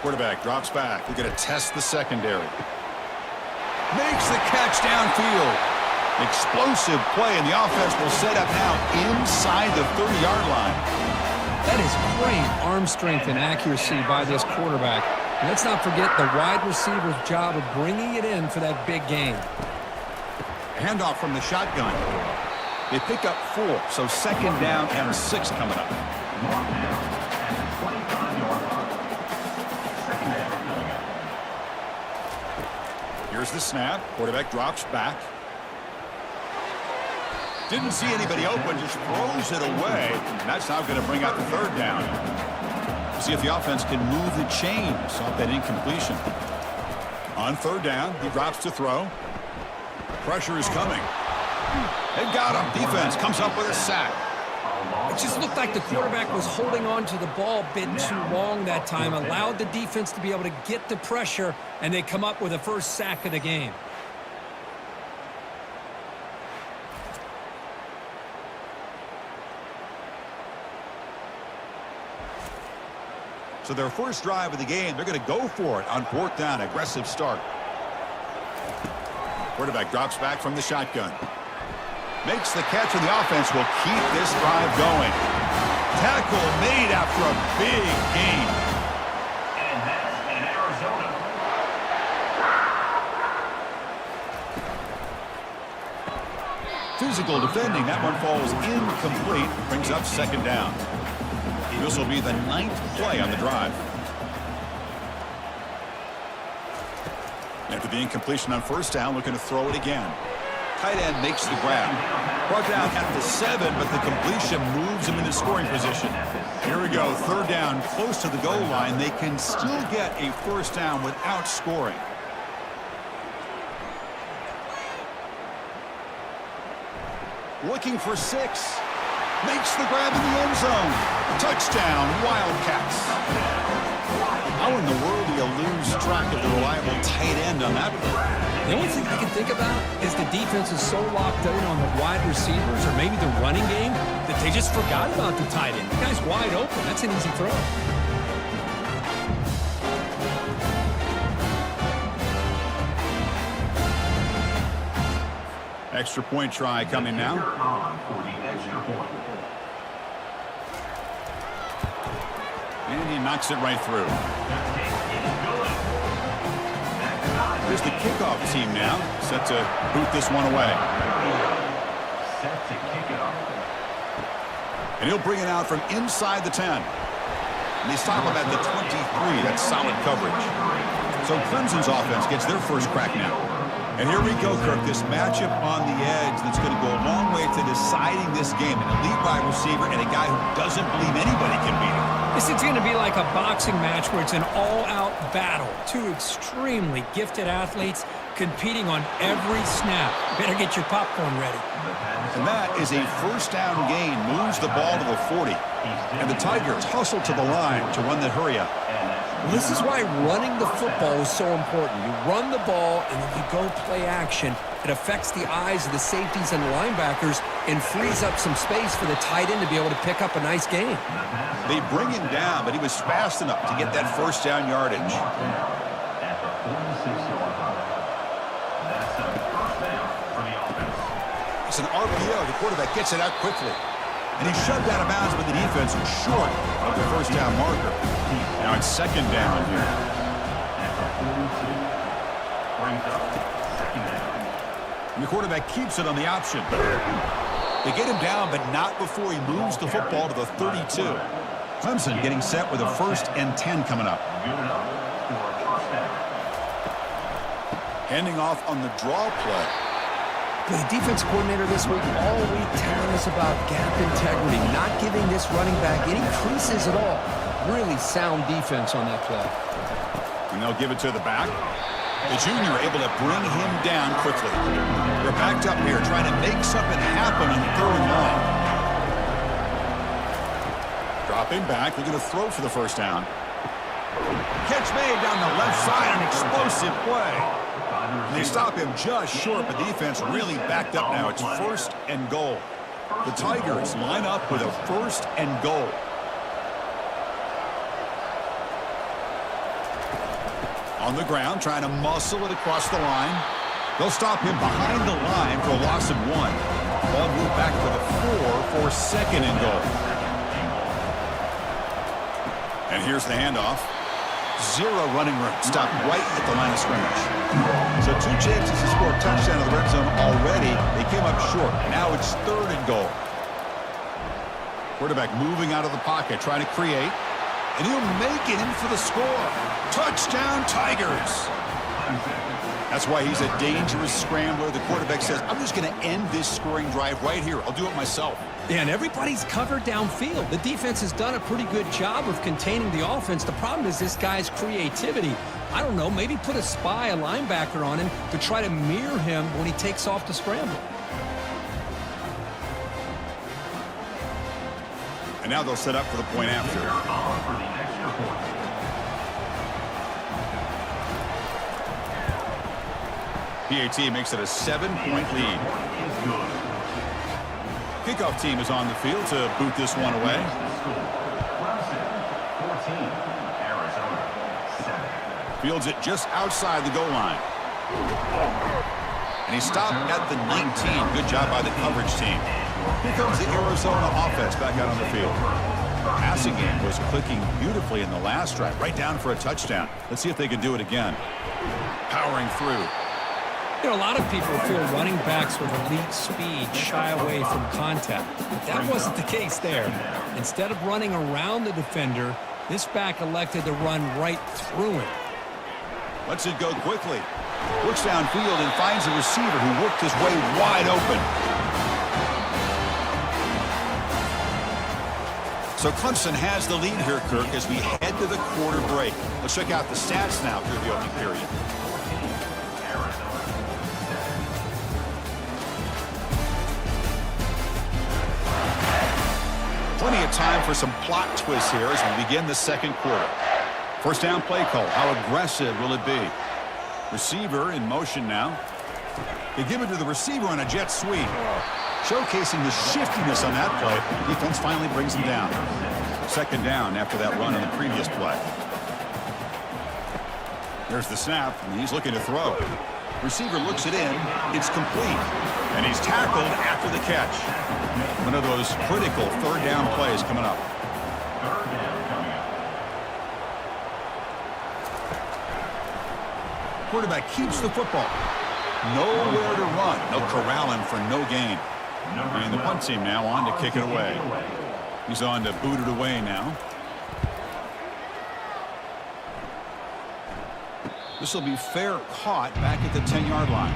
Quarterback drops back. We're going to test the secondary. Makes the catch downfield. Explosive play, and the offense will set up now inside the 30-yard line. That is great arm strength and accuracy by this quarterback. And let's not forget the wide receiver's job of bringing it in for that big game. Handoff from the shotgun. They pick up 4, so 2nd down and 6 coming up. Here's the snap. Quarterback drops back. Didn't see anybody open, just throws it away. And that's now going to bring out the 3rd down. See if the offense can move the chains off that incompletion. On 3rd down, he drops to throw. Pressure is coming. They got him. Defense comes up with a sack. It just looked like the quarterback was holding on to the ball a bit too long that time, allowed the defense to be able to get the pressure, and they come up with a first sack of the game. So their first drive of the game, they're going to go for it on 4th down. Aggressive start. Quarterback drops back from the shotgun. Makes the catch, and the offense will keep this drive going. Tackle made after a big gain. And that's in Arizona. Physical defending. That one falls incomplete. Brings up 2nd down. This will be the 9th play on the drive. After the incompletion on 1st down, looking to throw it again. Tight end makes the grab. Brought down at the 7, but the completion moves him into scoring position. Here we go, 3rd down, close to the goal line. They can still get a first down without scoring. Looking for 6. Makes the grab in the end zone. Touchdown, Wildcats. How in the world do you lose track of the reliable tight end on that play? The only thing I can think about is the defense is so locked in on the wide receivers or maybe the running game that they just forgot about the tight end. The guy's wide open. That's an easy throw. Extra point try coming now. And he knocks it right through. Here's the kickoff team now, set to boot this one away. And he'll bring it out from inside the 10. And they stop him at the 23. That's solid coverage. So Clemson's offense gets their first crack now. And here we go, Kirk, this matchup on the edge that's going to go a long way to deciding this game. An elite wide receiver and a guy who doesn't believe anybody can beat him. This is going to be like a boxing match where it's an all-out battle. Two extremely gifted athletes competing on every snap. Better get your popcorn ready. And that is a first down gain. Moves the ball to the 40. And the Tigers hustle to the line to run the hurry up. This is why running the football is so important. You run the ball and then you go play action. It affects the eyes of the safeties and linebackers and frees up some space for the tight end to be able to pick up a nice gain. They bring him down, but he was fast enough to get that first down yardage. It's an RPO. The quarterback gets it out quickly. And he's shoved out of bounds, but the defense was short of the first down marker. Now it's second down here. And the quarterback keeps it on the option. They get him down, but not before he moves the football to the 32. Clemson getting set with a 1st and 10 coming up. Handing off on the draw play. The defense coordinator this week all week telling us about gap integrity, not giving this running back any creases at all. Really sound defense on that play. And they'll give it to the back. The junior able to bring him down quickly. They're backed up here trying to make something happen on the 3rd and 9. Dropping back, they're going to throw for the first down. Catch made down the left side, an explosive play. And they stop him just short, but the defense really backed up now. It's 1st and goal. The Tigers line up with a 1st and goal. On the ground, trying to muscle it across the line. They'll stop him behind the line for a loss of 1. Ball moved back to the 4 for 2nd and goal. And here's the handoff. 0 running room. Stopped right at the line of scrimmage. So 2 chances to score a touchdown in the red zone already. They came up short. Now it's 3rd and goal. Quarterback moving out of the pocket, trying to create. And he'll make it in for the score. Touchdown, Tigers. That's why he's a dangerous scrambler. The quarterback says, I'm just going to end this scoring drive right here. I'll do it myself. Yeah, and everybody's covered downfield. The defense has done a pretty good job of containing the offense. The problem is this guy's creativity. I don't know, maybe put a spy, a linebacker on him to try to mirror him when he takes off to scramble. And now they'll set up for the point after. PAT makes it a 7-point lead. Kickoff team is on the field to boot this one away. Fields it just outside the goal line. And he stopped at the 19. Good job by the coverage team. Here comes the Arizona offense back out on the field. Passing game was clicking beautifully in the last drive, right down for a touchdown. Let's see if they can do it again. Powering through. You know, a lot of people feel running backs with elite speed shy away from contact. But that wasn't the case there. Instead of running around the defender, this back elected to run right through him. Lets it go quickly. Looks downfield and finds a receiver who worked his way wide open. So Clemson has the lead here, Kirk, as we head to the quarter break. Let's check out the stats now through the opening period. Plenty of time for some plot twists here as we begin the second quarter. First down play call. How aggressive will it be? Receiver in motion now. They give it to the receiver on a jet sweep. Showcasing the shiftiness on that play. Defense finally brings him down. Second down after that run on the previous play. There's the snap, and he's looking to throw. Receiver looks it in. It's complete. And he's tackled after the catch. One of those critical third down plays coming up. Third down coming up. Quarterback keeps the football. Nowhere to run. No corralling for no gain. And the punt team now on to kick it away. He's on to boot it away now. This will be fair caught back at the 10-yard line.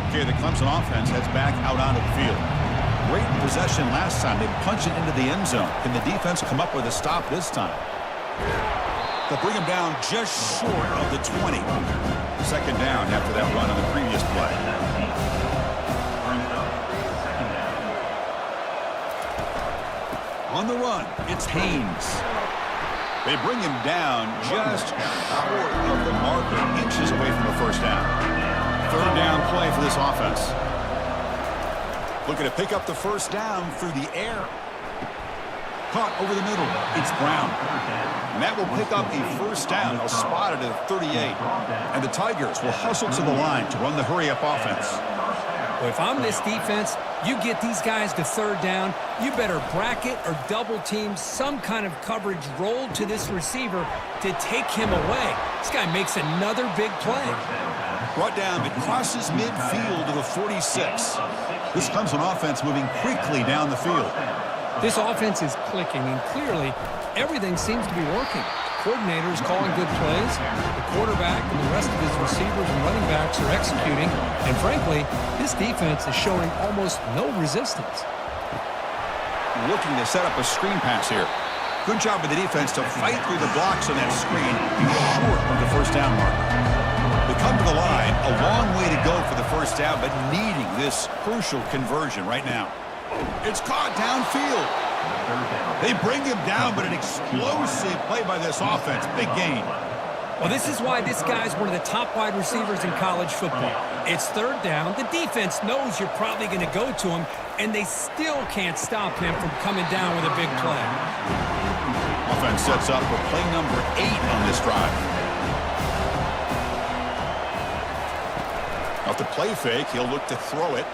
Okay, the Clemson offense heads back out onto the field. Great possession last time. They punch it into the end zone. Can the defense come up with a stop this time? They'll bring him down just short of the 20. Second down after that run on the previous play. On the run, it's Haynes. They bring him down just short of the marker, inches away from the first down. Third down play for this offense. Looking to pick up the first down through the air. Caught over the middle. It's Brown. And that will pick up a first down. They'll spot it at 38. And the Tigers will hustle to the line to run the hurry-up offense. Well, if I'm this defense, you get these guys to third down, you better bracket or double team some kind of coverage rolled to this receiver to take him away. This guy makes another big play. Brought down, it crosses midfield to the 46. This comes an offense moving quickly down the field. This offense is clicking, and clearly everything seems to be working. The coordinator is calling good plays. The quarterback and the rest of his receivers and running backs are executing. And frankly, this defense is showing almost no resistance. Looking to set up a screen pass here. Good job by the defense to fight through the blocks on that screen, short of the first down marker. They come to the line, a long way to go for the first down, but needing this crucial conversion right now. It's caught downfield. They bring him down, but an explosive play by this offense. Big gain. Well, this is why this guy's one of the top wide receivers in college football. It's third down. The defense knows you're probably going to go to him, and they still can't stop him from coming down with a big play. Offense sets up for play number 8 on this drive. Off the play fake, he'll look to throw it.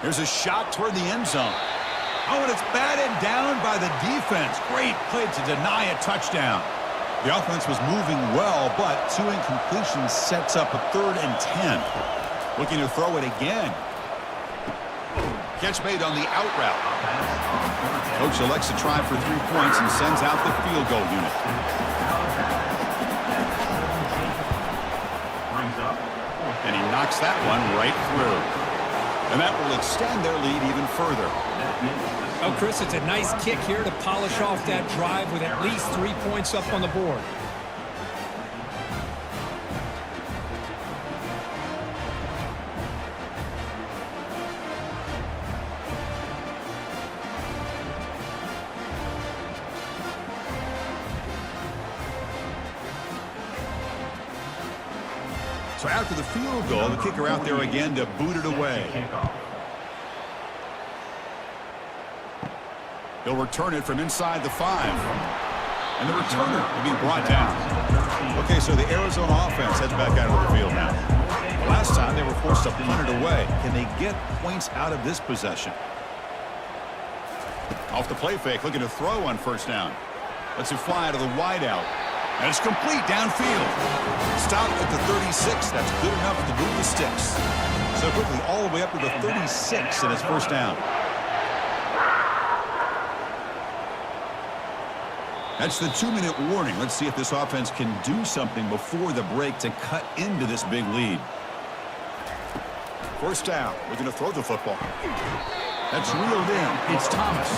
Here's a shot toward the end zone. Oh, and it's batted down by the defense. Great play to deny a touchdown. The offense was moving well, but 2 incompletions sets up a 3rd and 10. Looking to throw it again. Catch made on the out route. Coach elects to try for 3 points and sends out the field goal unit. And he knocks that one right through. And that will extend their lead even further. Oh, Chris, it's a nice kick here to polish off that drive with at least 3 points up on the board. So after the field goal, the kicker out there again to boot it away. He'll return it from inside the 5. And the returner will be brought down. Okay, so the Arizona offense heads back out of the field now. Last time they were forced to punt it away. Can they get points out of this possession? Off the play fake, looking to throw on first down. Lets it fly to the wideout. And it's complete downfield. Stopped at the 36. That's good enough to move the sticks. So quickly all the way up to the 36 in his first down. That's the 2-minute warning. Let's see if this offense can do something before the break to cut into this big lead. First down. We're going to throw the football. That's reeled in. It's Thomas.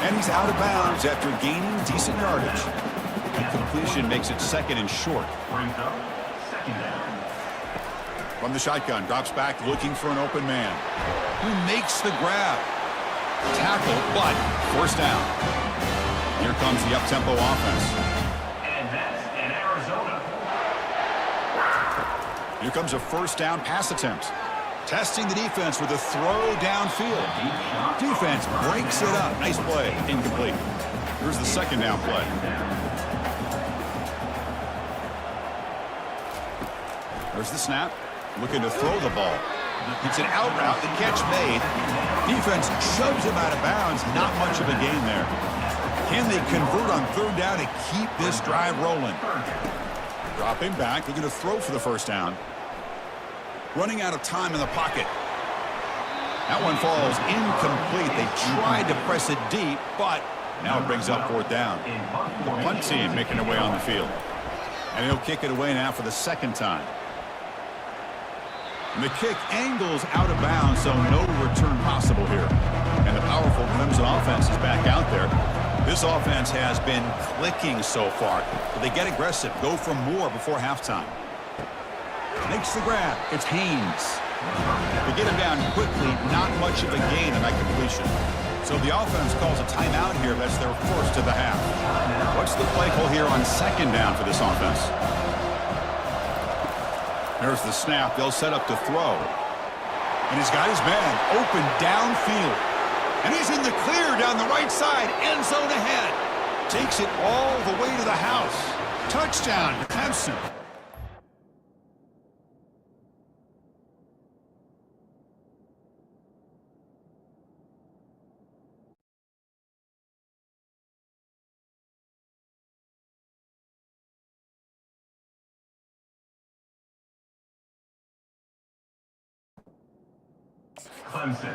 And he's out of bounds after gaining decent yardage. Completion makes it 2nd and short. From the shotgun, drops back looking for an open man. Who makes the grab? Tackle, but first down. here comes the up-tempo offense. And that's in Arizona. Here comes a first down pass attempt. Testing the defense with a throw downfield. Defense breaks it up. Nice play. Incomplete. Here's the second down play. There's the snap. Looking to throw the ball. It's an out route. The catch made. Defense shoves him out of bounds. Not much of a gain there. Can they convert on third down and keep this drive rolling? Dropping back. Looking to throw for the first down. Running out of time in the pocket. That one falls incomplete. They tried to press it deep, but now it brings up fourth down. The punt team making their way on the field. And he'll kick it away now for the second time. And the kick angles out of bounds, so no return possible here. And the powerful Clemson offense is back out there. This offense has been clicking so far. But they get aggressive, go for more before halftime. Makes the grab. It's Haynes. They get him down quickly. Not much of a gain in that completion. So the offense calls a timeout here. That's their first of the half. What's the play call here on second down for this offense? There's the snap. They'll set up to throw. And he's got his man open downfield. And he's in the clear down the right side. End zone ahead. Takes it all the way to the house. Touchdown, Clemson. Clemson.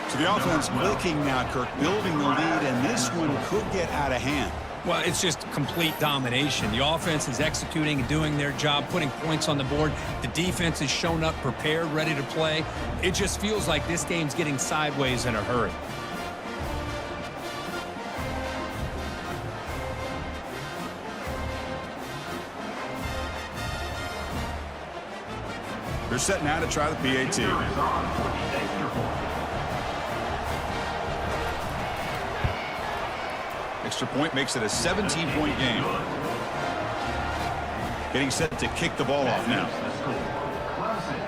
So the offense clicking now, Kirk, building the lead, and this one could get out of hand. Well, it's just complete domination. The offense is executing and doing their job, putting points on the board. The defense has shown up prepared, ready to play. It just feels like this game's getting sideways in a hurry. They're setting out to try the PAT. Extra point makes it a 17-point game. Getting set to kick the ball off now. Clemson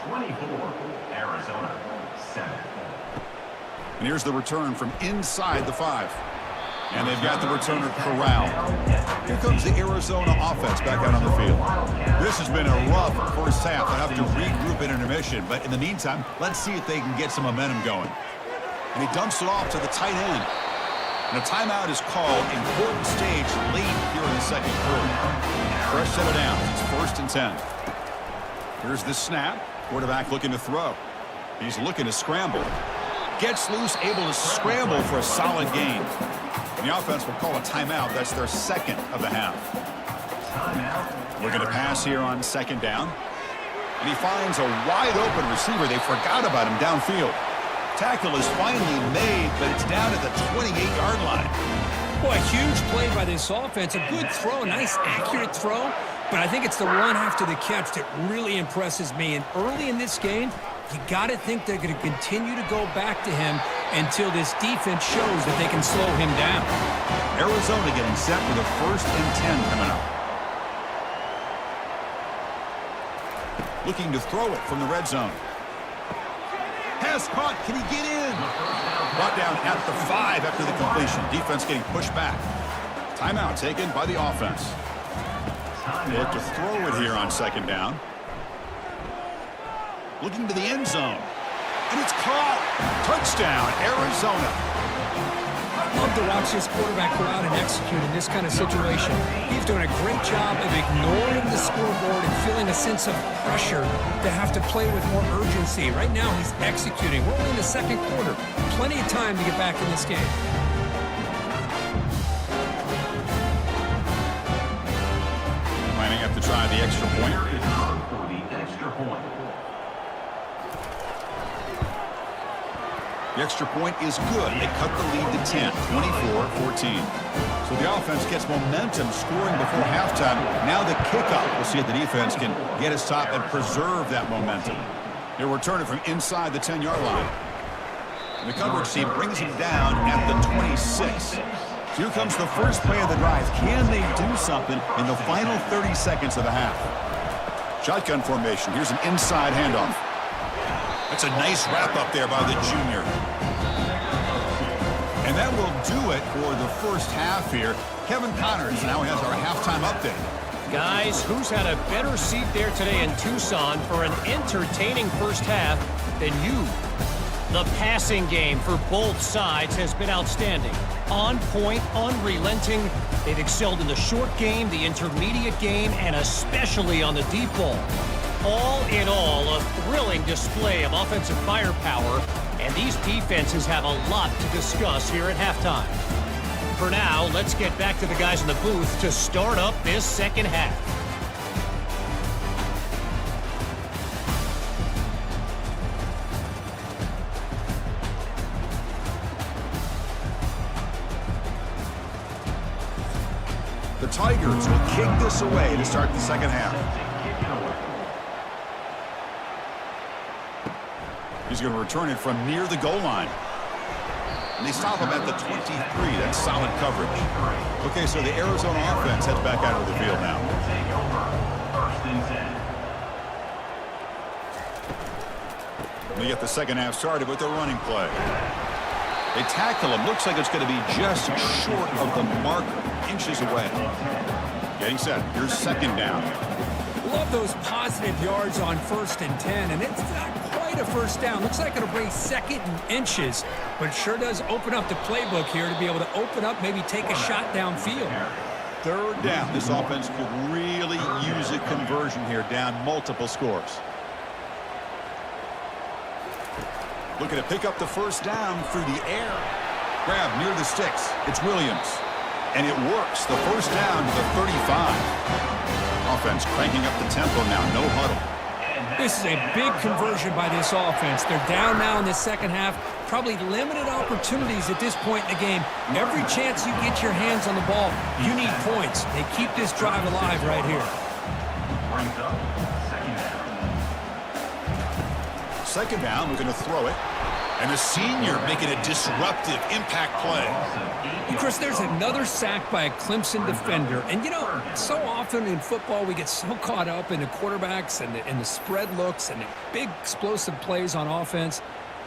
24, Arizona 7. And here's the return from inside the 5. And they've got the returner corralled. Here comes the Arizona offense back out on the field. This has been a rough first half. They'll have to regroup in intermission. But in the meantime, let's see if they can get some momentum going. And he dumps it off to the tight end. And a timeout is called. Important stage late here in the second quarter. Fresh set of downs. It's first and 10. Here's the snap. Quarterback looking to throw. He's looking to scramble. Gets loose, able to scramble for a solid gain. And the offense will call a timeout. That's their second of the half. Looking to pass here on second down. And he finds a wide open receiver. They forgot about him downfield. Tackle is finally made, but it's down at the 28-yard line. Boy, a huge play by this offense. A good throw, a nice accurate throw. But I think it's the run after the catch that really impresses me. And early in this game, you got to think they're going to continue to go back to him until this defense shows that they can slow him down. Arizona getting set with a first and 10 coming up. Looking to throw it from the red zone. Pass caught. Can he get in? Brought down at the 5 after the completion. Defense getting pushed back. Timeout taken by the offense. They look to throw it here on second down. Looking to the end zone. And it's caught. Touchdown, Arizona. I love to watch this quarterback go out and execute in this kind of situation. He's doing a great job of ignoring the scoreboard and feeling a sense of pressure to have to play with more urgency. Right now, he's executing. We're only in the second quarter. Plenty of time to get back in this game. Lining up to try the extra point. For the extra point. The extra point is good. They cut the lead to 10, 24-14. So the offense gets momentum scoring before halftime. Now the kickoff. We'll see if the defense can get a stop and preserve that momentum. They'll return it from inside the 10-yard line. And the coverage team brings him down at the 26. So here comes the first play of the drive. Can they do something in the final 30 seconds of the half? Shotgun formation. Here's an inside handoff. That's a nice wrap up there by the junior. And that will do it for the first half here. Kevin Connors now has our halftime update. Guys, who's had a better seat there today in Tucson for an entertaining first half than you? The passing game for both sides has been outstanding. On point, unrelenting. They've excelled in the short game, the intermediate game, and especially on the deep ball. All in all, a thrilling display of offensive firepower, and these defenses have a lot to discuss here at halftime. For now, let's get back to the guys in the booth to start up this second half. The Tigers will kick this away to start the second half. He's going to return it from near the goal line. And they stop him at the 23. That's solid coverage. Okay, so the Arizona offense heads back out of the field now. They get the second half started with their running play. They tackle him. Looks like it's going to be just short of the marker, inches away. Getting set. Here's second down. Love those positive yards on 1st and 10, and it's not quite a first down. Looks like it'll bring second and inches, but it sure does open up the playbook here to be able to open up, maybe take a shot downfield. Third down. This offense could really use a conversion here, down multiple scores. Looking to pick up the first down through the air. Grab near the sticks. It's Williams. And it works. The first down to the 35. Offense cranking up the tempo now. No huddle. This is a big conversion by this offense. They're down now in the second half. Probably limited opportunities at this point in the game. Every chance you get your hands on the ball, you need points. They keep this drive alive right here. Second down, we're going to throw it. And the senior making a disruptive impact play. And Chris, there's another sack by a Clemson defender. And, you know, so often in football we get so caught up in the quarterbacks and the spread looks and the big explosive plays on offense.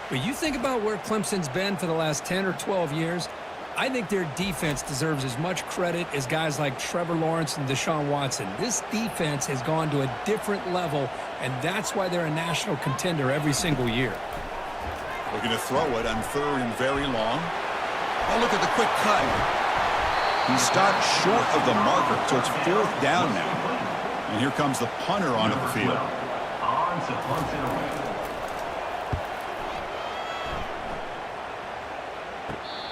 But you think about where Clemson's been for the last 10 or 12 years, I think their defense deserves as much credit as guys like Trevor Lawrence and Deshaun Watson. This defense has gone to a different level, and that's why they're a national contender every single year. Looking to throw it on third and very long. Oh, look at the quick cut. He stopped short of the marker, so it's fourth down now. And here comes the punter onto the field.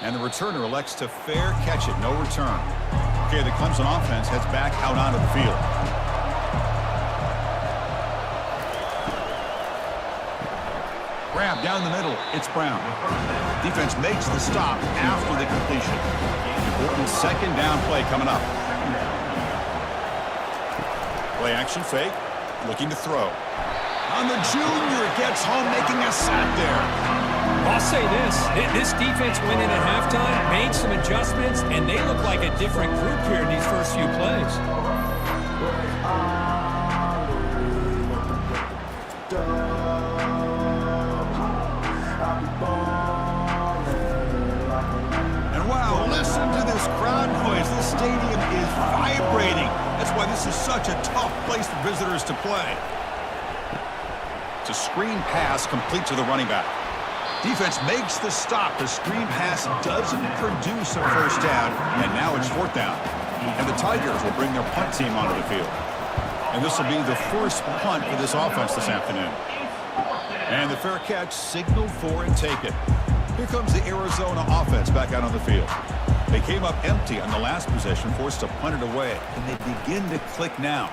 And the returner elects to fair catch it, no return. Okay, the Clemson offense heads back out onto the field. Grab down the middle. It's Brown. Defense makes the stop after the completion. Important second down play coming up. Play action fake. Looking to throw. On the junior, gets home, making a sack there. I'll say this defense went in at halftime, made some adjustments, and they look like a different group here in these first few plays. And wow, listen to this crowd noise. This stadium is vibrating. That's why this is such a tough place for visitors to play. It's a screen pass complete to the running back. Defense makes the stop. The screen pass doesn't produce a first down, and now it's fourth down. And the Tigers will bring their punt team onto the field. And this will be the first punt for this offense this afternoon. And the fair catch signaled for and taken. Here comes the Arizona offense back out on the field. They came up empty on the last possession, forced to punt it away, and they begin to click now.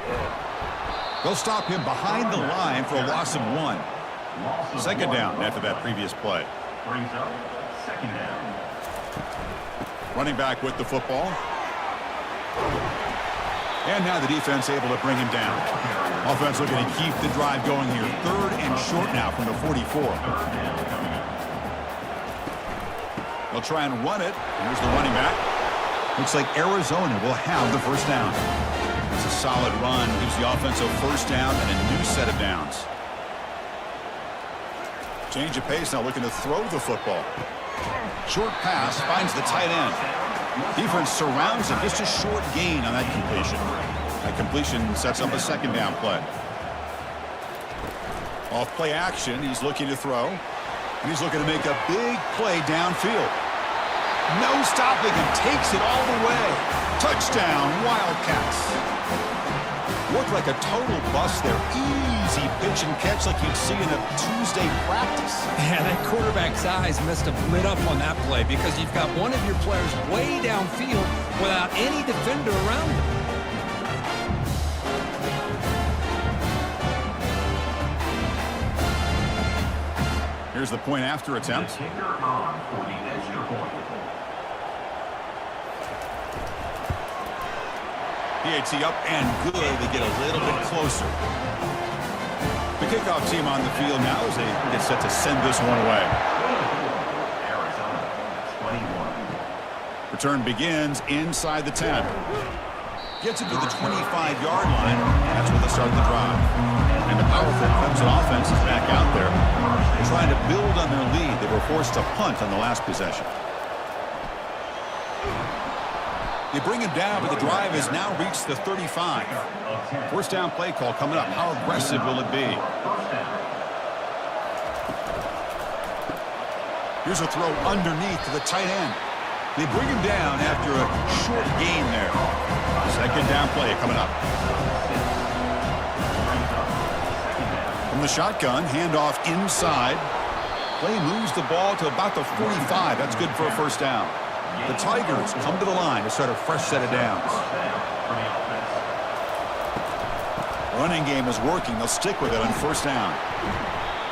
They'll stop him behind the line for a loss of 1. Second down after that previous play. Brings up second down. Running back with the football. And now the defense able to bring him down. Offense looking to keep the drive going here. Third and short now from the 44. They'll try and run it. Here's the running back. Looks like Arizona will have the first down. It's a solid run. Gives the offense a first down and a new set of downs. Change of pace now, looking to throw the football. Short pass finds the tight end. Defense surrounds him. Just a short gain on that completion. That completion sets up a second down play. Off play action, he's looking to throw. And he's looking to make a big play downfield. No stopping him. Takes it all the way. Touchdown, Wildcats. Looked like a total bust there. Easy pitch and catch like you'd see in a Tuesday practice. Yeah, that quarterback's eyes must have lit up on that play because you've got one of your players way downfield without any defender around him. Here's the point after attempt. The kicker on for the extra point. PAT up and good. They get a little bit closer. The kickoff team on the field now as they get set to send this one away. Arizona, 21. Return begins inside the 10. Gets it to the 25-yard line. That's where they start the drive. And the powerful Clemson offense is back out there. They're trying to build on their lead. They were forced to punt on the last possession. They bring him down, but the drive has now reached the 35. First down play call coming up. How aggressive will it be? Here's a throw underneath to the tight end. They bring him down after a short gain there. Second down play coming up. From the shotgun, handoff inside. Play moves the ball to about the 45. That's good for a first down. The Tigers come to the line to start a fresh set of downs. Running game is working. They'll stick with it on first down.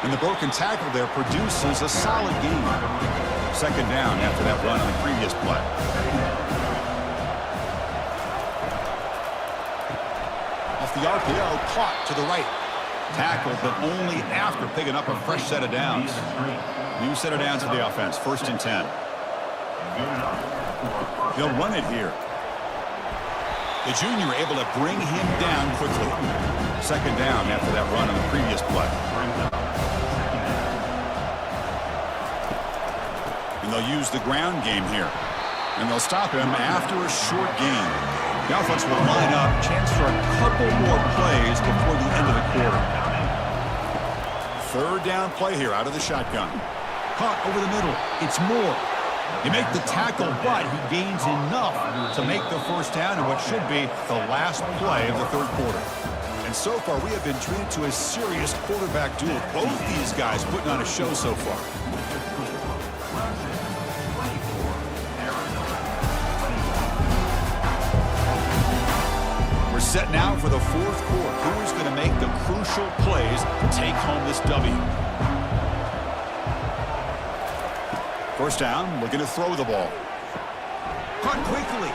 And the broken tackle there produces a solid gain. Second down after that run on the previous play. Off the RPO, caught to the right. Tackled, but only after picking up a fresh set of downs. New set of downs for the offense. First and 10. They'll run it here. The junior able to bring him down quickly. Second down after that run on the previous play. And they'll use the ground game here. And they'll stop him after a short gain. The offense will line up. Chance for a couple more plays before the end of the quarter. Third down play here out of the shotgun. Caught over the middle. It's Moore. You make the tackle, but he gains enough to make the first down in what should be the last play of the third quarter. And so far, we have been treated to a serious quarterback duel. Both these guys putting on a show so far. We're set now for the fourth quarter. Who is going to make the crucial plays to take home this W? First down, looking to throw the ball. Caught quickly.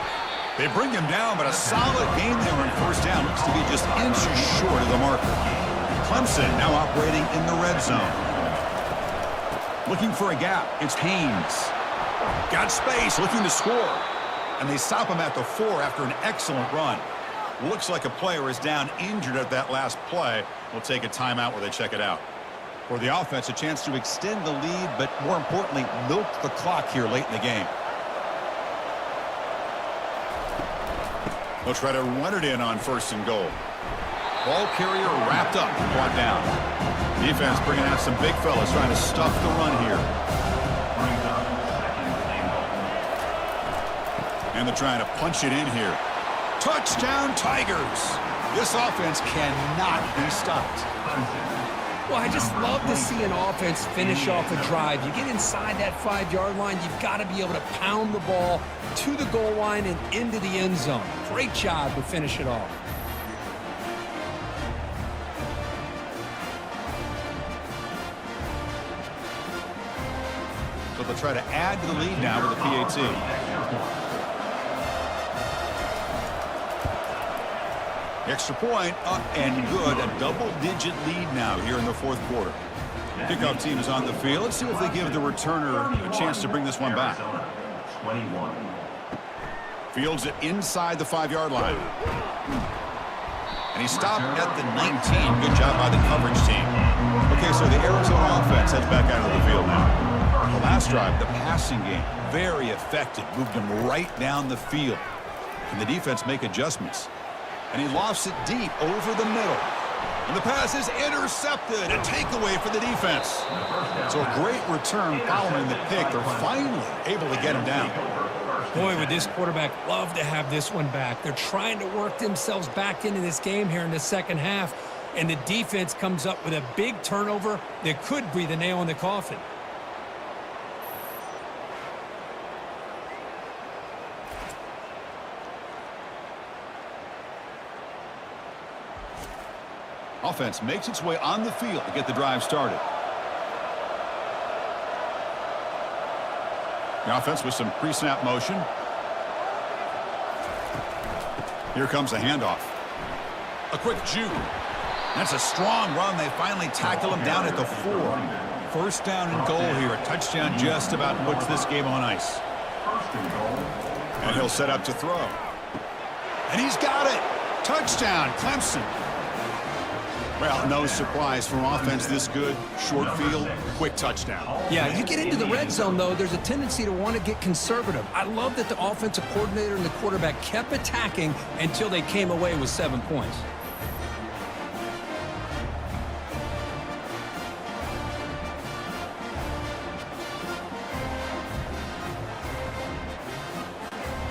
They bring him down, but a solid gain there on first down. Looks to be just inches short of the marker. Clemson now operating in the red zone. Looking for a gap. It's Haynes. Got space, looking to score. And they stop him at the 4 after an excellent run. Looks like a player is down injured at that last play. We'll take a timeout while they check it out. For the offense, a chance to extend the lead, but more importantly, milk the clock here late in the game. They'll try to run it in on first and goal. Ball carrier wrapped up and brought down. Defense bringing out some big fellas trying to stuff the run here. And they're trying to punch it in here. Touchdown, Tigers! This offense cannot be stopped. Well, I just love to see an offense finish off a drive. You get inside that 5-yard line, you've got to be able to pound the ball to the goal line and into the end zone. Great job to finish it off. So they'll try to add to the lead now with the PAT. Extra point up and good. A double-digit lead now here in the fourth quarter. Kickoff team is on the field. Let's see if they give the returner a chance to bring this one back. Fields it inside the 5-yard line. And he stopped at the 19. Good job by the coverage team. Okay, so the Arizona offense heads back out of the field now. The last drive, the passing game, very effective. Moved him right down the field. Can the defense make adjustments? And he lofts it deep over the middle. And the pass is intercepted. A takeaway for the defense. So a great return following the pick. They're finally able to get him down. Boy, would this quarterback love to have this one back. They're trying to work themselves back into this game here in the second half. And the defense comes up with a big turnover that could be the nail in the coffin. Offense makes its way on the field to get the drive started. The offense with some pre-snap motion. Here comes a handoff. A quick juke. That's a strong run. They finally tackle him down at the 4. First down and goal here. A touchdown just about puts this game on ice. And he'll set up to throw. And he's got it. Touchdown, Clemson. Well, no surprise from offense this good. Short field, quick touchdown. Yeah, you get into the red zone, though, there's a tendency to want to get conservative. I love that the offensive coordinator and the quarterback kept attacking until they came away with 7 points.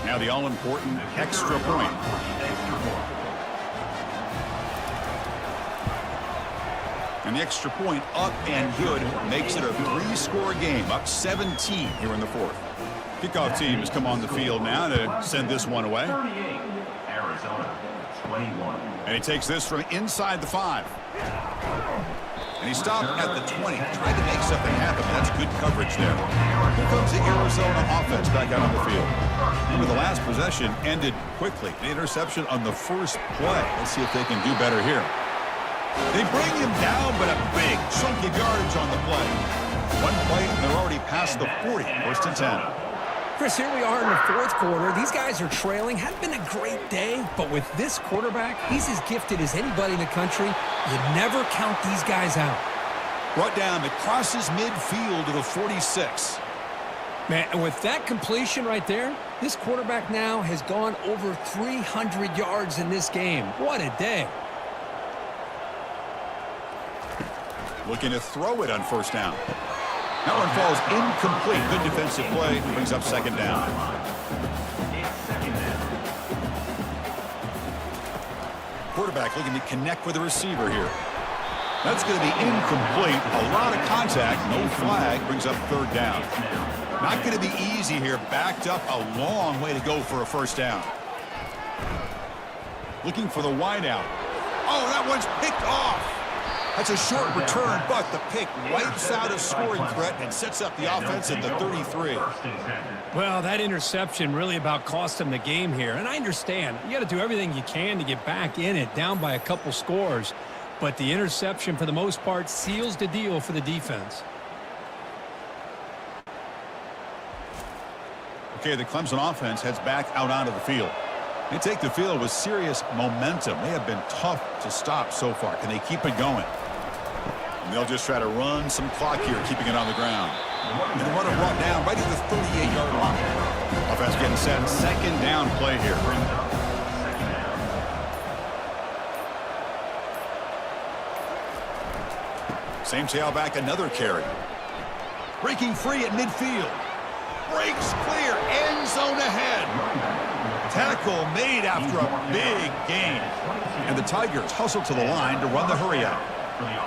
Now the all-important extra point. And the extra point up and good makes it a 3-score game, up 17 here in the 4th. Kickoff team has come on the field now to send this one away. 38, Arizona, 21. And he takes this from inside the 5. And he stopped at the 20, tried to make something happen. That's good coverage there. Here comes the Arizona offense back out on the field. Remember, the last possession ended quickly. The interception on the first play. Let's see if they can do better here. They bring him down, but a big chunk of yardage on the play. One play, and they're already past the 40, 1st and 10. Chris, here we are in the 4th quarter. These guys are trailing. Hadn't been a great day, but with this quarterback, he's as gifted as anybody in the country. You never count these guys out. Brought down, it crosses midfield to the 46. Man, and with that completion right there, this quarterback now has gone over 300 yards in this game. What a day. Looking to throw it on 1st down. That one falls incomplete. Good defensive play. Brings up 2nd down. Quarterback looking to connect with the receiver here. That's going to be incomplete. A lot of contact. No flag. Brings up 3rd down. Not going to be easy here. Backed up a long way to go for a 1st down. Looking for the wideout. Oh, that one's picked off. That's a short return, but the pick wipes out a scoring threat and sets up the offense at the 33. Well, that interception really about cost them the game here. And I understand. You got to do everything you can to get back in it, down by a couple scores. But the interception, for the most part, seals the deal for the defense. Okay, the Clemson offense heads back out onto the field. They take the field with serious momentum. They have been tough to stop so far. Can they keep it going? And they'll just try to run some clock here, keeping it on the ground. And the runner brought down right at the 38-yard line. Offense getting set. 2nd down play here. Same tailback, another carry. Breaking free at midfield. Breaks clear. End zone ahead. Tackle made after a big gain. And the Tigers hustle to the line to run the hurry out.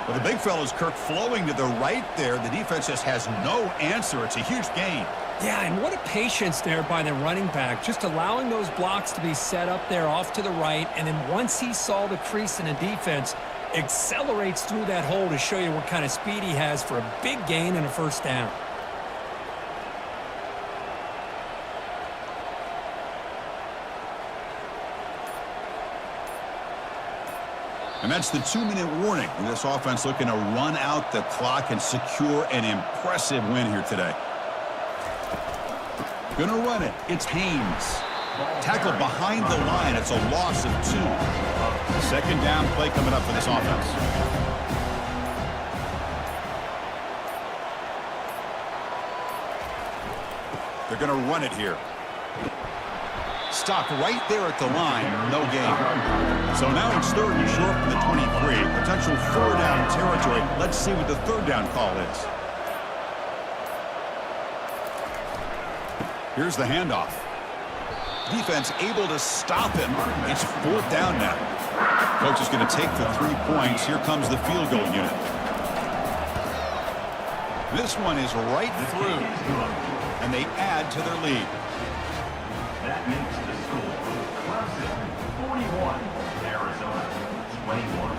Well, the big fella's Kirk flowing to the right there. The defense just has no answer. It's a huge gain. Yeah, and what a patience there by the running back, just allowing those blocks to be set up there off to the right, and then once he saw the crease in the defense, accelerates through that hole to show you what kind of speed he has for a big gain and a 1st down. And that's the 2-minute warning. This offense looking to run out the clock and secure an impressive win here today. Gonna run it. It's Haynes. Tackled behind the line. It's a loss of 2. Second down play coming up for this offense. They're going to run it here. Stopped right there at the line. No gain. So now it's 3rd and short from the 23. Potential 4-down territory. Let's see what the 3rd down call is. Here's the handoff. Defense able to stop him. It's 4th down now. Coach is going to take the 3 points. Here comes the field goal unit. This one is right through. And they add to their lead. That makes the score Clemson 41, Arizona 21.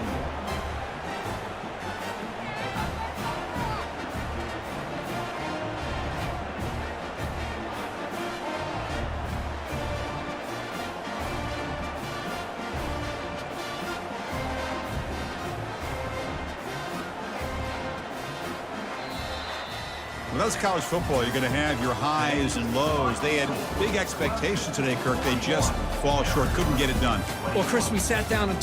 When that's college football, you're going to have your highs and lows. They had big expectations today, Kirk. They just fall short, couldn't get it done. Well, Chris, we sat down and